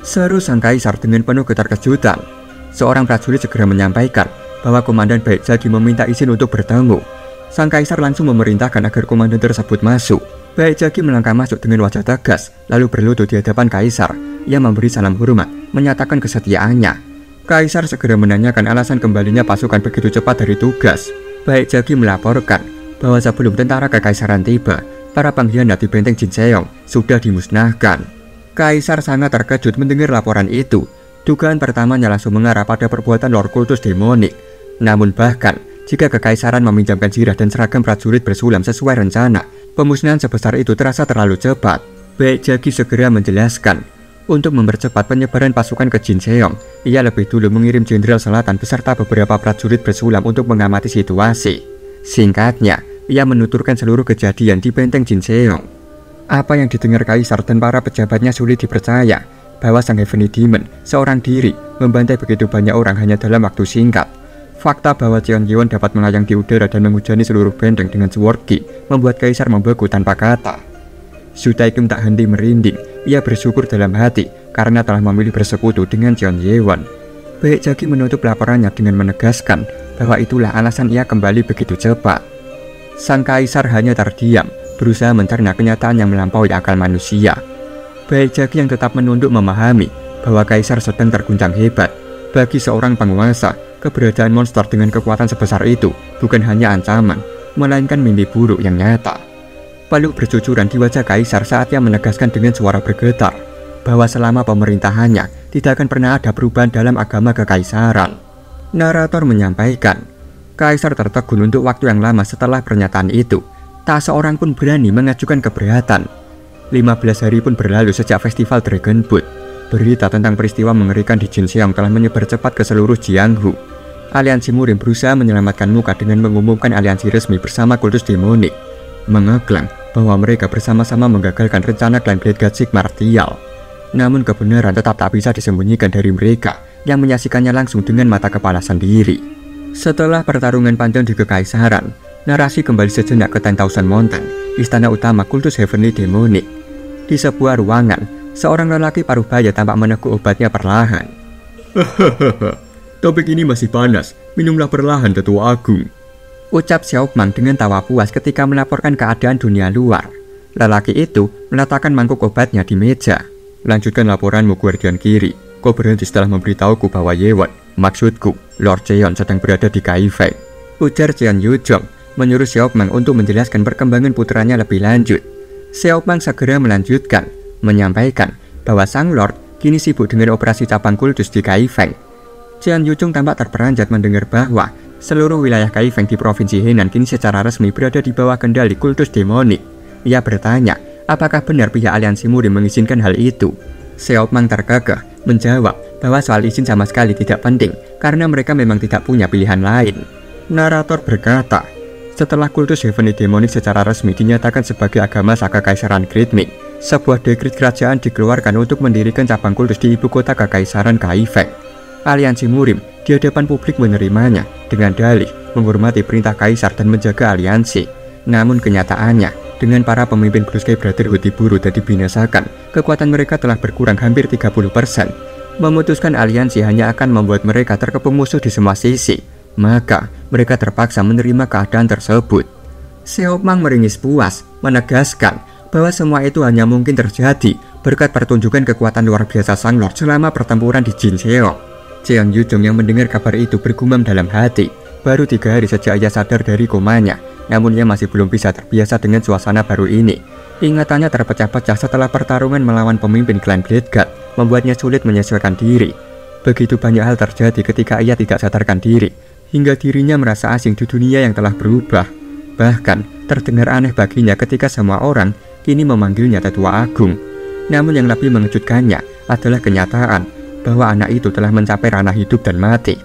Seru sang kaisar dengan penuh keterkejutan. Seorang prajurit segera menyampaikan bahwa Komandan Baekjagi meminta izin untuk bertemu. Sang kaisar langsung memerintahkan agar komandan tersebut masuk. Baekjagi melangkah masuk dengan wajah tegas, lalu berlutut di hadapan kaisar. Ia memberi salam hormat, menyatakan kesetiaannya. Kaisar segera menanyakan alasan kembalinya pasukan begitu cepat dari tugas. Baekjagi melaporkan bahwa sebelum tentara kekaisaran tiba, para pengkhianat di benteng Jin Seong sudah dimusnahkan. Kaisar sangat terkejut mendengar laporan itu. Dugaan pertamanya langsung mengarah pada perbuatan Lord Kultus Demonik. Namun bahkan, jika kekaisaran meminjamkan zirah dan seragam prajurit bersulam sesuai rencana, pemusnahan sebesar itu terasa terlalu cepat. Baekjagi segera menjelaskan, untuk mempercepat penyebaran pasukan ke Jin Seong, ia lebih dulu mengirim Jenderal Selatan beserta beberapa prajurit bersulam untuk mengamati situasi. Singkatnya, ia menuturkan seluruh kejadian di benteng Jin Seong. Apa yang didengar kaisar dan para pejabatnya sulit dipercaya, bahwa sang Heavenly Demon, seorang diri, membantai begitu banyak orang hanya dalam waktu singkat. Fakta bahwa Cheon Yeon dapat melayang di udara dan menghujani seluruh benteng dengan Sword Ki membuat kaisar membeku tanpa kata. Su Taekyung tak henti merinding. Ia bersyukur dalam hati karena telah memilih bersekutu dengan Cheon Yeon. Baekjagi menutup laporannya dengan menegaskan bahwa itulah alasan ia kembali begitu cepat. Sang kaisar hanya terdiam, berusaha mencerna kenyataan yang melampaui akal manusia. Baekjagi yang tetap menunduk memahami bahwa kaisar sedang terguncang hebat. Bagi seorang penguasa, keberadaan monster dengan kekuatan sebesar itu bukan hanya ancaman, melainkan mimpi buruk yang nyata. Peluk bercucuran di wajah kaisar saat ia menegaskan dengan suara bergetar bahwa selama pemerintahannya tidak akan pernah ada perubahan dalam agama kekaisaran. Narator menyampaikan, kaisar tertegun untuk waktu yang lama setelah pernyataan itu. Tak seorang pun berani mengajukan keberatan. 15 hari pun berlalu sejak festival Dragon Boat. Berita tentang peristiwa mengerikan di Jin Seong telah menyebar cepat ke seluruh Jianghu. Aliansi Murim berusaha menyelamatkan muka dengan mengumumkan aliansi resmi bersama Kultus Demonik, mengeklang bahwa mereka bersama-sama menggagalkan rencana Clan Blade God Sigmartial. Namun kebenaran tetap tak bisa disembunyikan dari mereka yang menyaksikannya langsung dengan mata kepala sendiri. Setelah pertarungan panjang di Kekaisaran, narasi kembali sejenak ke 10,000 Mountain, istana utama kultus Heavenly Demonic. Di sebuah ruangan, seorang lelaki paruh baya tampak meneguk obatnya perlahan. Hahaha, topik ini masih panas. Minumlah perlahan, Tetua Agung. Ucap Xiao Mang dengan tawa puas ketika melaporkan keadaan dunia luar. Lelaki itu meletakkan mangkuk obatnya di meja. Lanjutkan laporanmu, Guardian Kiri. Kau berhenti setelah memberitahuku bahwa Yewon, maksudku, Lord Cheon sedang berada di Kaifeng. Ujar Jian Yuzhong, menyuruh Xiao Mang untuk menjelaskan perkembangan putranya lebih lanjut. Xiao Mang segera melanjutkan, menyampaikan bahwa Sang Lord kini sibuk dengan operasi cabang kultus di Kaifeng. Jian Yuzhong tampak terperanjat mendengar bahwa seluruh wilayah Kaifeng di Provinsi Henan kini secara resmi berada di bawah kendali kultus demonik. Ia bertanya, apakah benar pihak aliansi murim mengizinkan hal itu? Xiao Mang terkekeh menjawab bahwa soal izin sama sekali tidak penting karena mereka memang tidak punya pilihan lain. Narator berkata, setelah kultus Heavenly Demonic secara resmi dinyatakan sebagai agama Saka Kaisaran Great Ming, sebuah dekret kerajaan dikeluarkan untuk mendirikan cabang kultus di ibu kota Kekaisaran Kaifeng. Aliansi murim di hadapan publik menerimanya dengan dalih menghormati perintah kaisar dan menjaga aliansi. Namun kenyataannya, dengan para pemimpin Blue Sky Brotherhood diburu dan dibinasakan, kekuatan mereka telah berkurang hampir 30%. Memutuskan aliansi hanya akan membuat mereka terkepung musuh di semua sisi. Maka, mereka terpaksa menerima keadaan tersebut. Xiao Mang meringis puas, menegaskan bahwa semua itu hanya mungkin terjadi berkat pertunjukan kekuatan luar biasa Sang Lord selama pertempuran di Jinseong. Jian Yuzhong yang mendengar kabar itu bergumam dalam hati. Baru 3 hari sejak ia sadar dari komanya, namun ia masih belum bisa terbiasa dengan suasana baru ini. Ingatannya terpecah-pecah setelah pertarungan melawan pemimpin klan Bladeguard, membuatnya sulit menyesuaikan diri. Begitu banyak hal terjadi ketika ia tidak sadarkan diri, hingga dirinya merasa asing di dunia yang telah berubah. Bahkan, terdengar aneh baginya ketika semua orang kini memanggilnya Tetua Agung. Namun yang lebih mengejutkannya adalah kenyataan bahwa anak itu telah mencapai ranah hidup dan mati.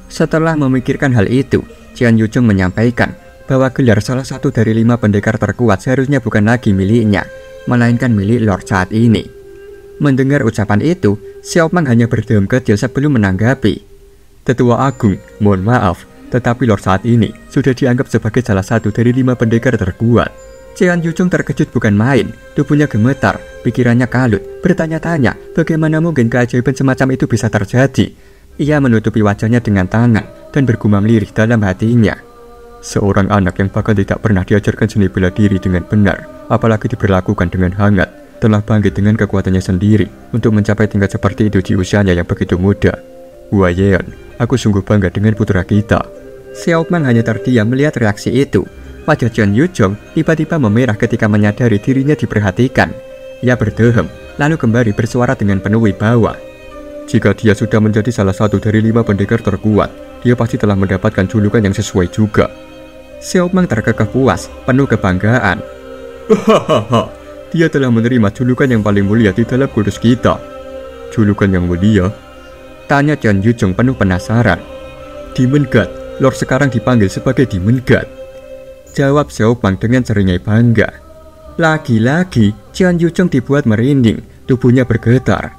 Setelah memikirkan hal itu, Jian Yuzhong menyampaikan bahwa gelar salah satu dari 5 pendekar terkuat seharusnya bukan lagi miliknya, melainkan milik Lord saat ini. Mendengar ucapan itu, Xiao Mang hanya berdiam kecil sebelum menanggapi. Tetua Agung, mohon maaf, tetapi Lord saat ini sudah dianggap sebagai salah satu dari 5 pendekar terkuat. Jian Yuzhong terkejut bukan main, tubuhnya gemetar, pikirannya kalut, bertanya-tanya bagaimana mungkin keajaiban semacam itu bisa terjadi. Ia menutupi wajahnya dengan tangan dan bergumam lirih dalam hatinya. Seorang anak yang bahkan tidak pernah diajarkan seni bela diri dengan benar, apalagi diperlakukan dengan hangat, telah bangkit dengan kekuatannya sendiri untuk mencapai tingkat seperti itu di usianya yang begitu muda. Wah Yeon, aku sungguh bangga dengan putra kita. Xiao Mang hanya terdiam melihat reaksi itu. Wajah Jian Yuzhong tiba-tiba memerah ketika menyadari dirinya diperhatikan. Ia berdehem, lalu kembali bersuara dengan penuh wibawa. Jika dia sudah menjadi salah satu dari 5 pendekar terkuat, dia pasti telah mendapatkan julukan yang sesuai juga. Xiao Mang terkekeh puas, penuh kebanggaan. Hahaha, dia telah menerima julukan yang paling mulia di dalam kultus kita. Julukan yang mulia? Tanya Jian Yuzhong penuh penasaran. Demon God, Lord sekarang dipanggil sebagai Demon God. Jawab Xiao Mang dengan seringai bangga. Lagi-lagi, Jian Yuzhong dibuat merinding, tubuhnya bergetar.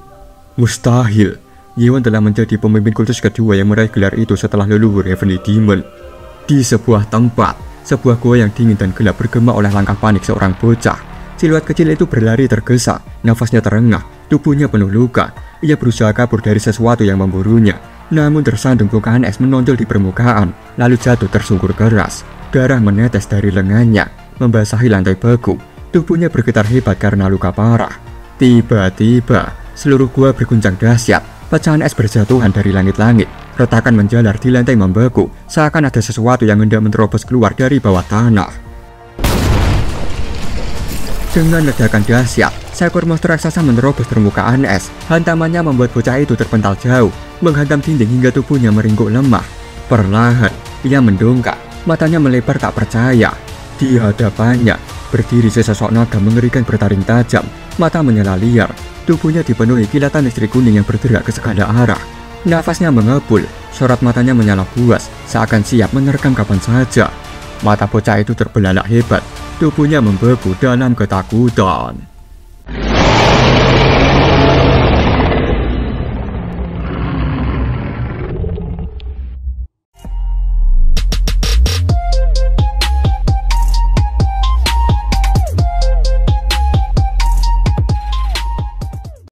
Mustahil, Yewon telah menjadi pemimpin kultus kedua yang meraih gelar itu setelah leluhur Heavenly Demon. Di sebuah tempat, sebuah gua yang dingin dan gelap bergema oleh langkah panik seorang bocah. Siluet kecil itu berlari tergesa, nafasnya terengah, tubuhnya penuh luka. Ia berusaha kabur dari sesuatu yang memburunya, namun tersandung bongkahan es menonjol di permukaan, lalu jatuh tersungkur keras. Darah menetes dari lengannya, membasahi lantai beku. Tubuhnya bergetar hebat karena luka parah. Tiba-tiba, seluruh gua berguncang dahsyat. Pecahan es berjatuhan dari langit-langit. Retakan menjalar di lantai membeku, seakan ada sesuatu yang hendak menerobos keluar dari bawah tanah. Dengan ledakan dahsyat, seekor monster raksasa menerobos permukaan es. Hantamannya membuat bocah itu terpental jauh, menghantam dinding hingga tubuhnya meringkuk lemah. Perlahan, ia mendongak, matanya melebar tak percaya. Di hadapannya, berdiri sesosok naga mengerikan bertaring tajam, mata menyala liar. Tubuhnya dipenuhi kilatan listrik kuning yang bergerak ke segala arah. Nafasnya mengepul, sorot matanya menyala buas, seakan siap menerkam kapan saja. Mata bocah itu terbelalak hebat, tubuhnya membeku dalam ketakutan.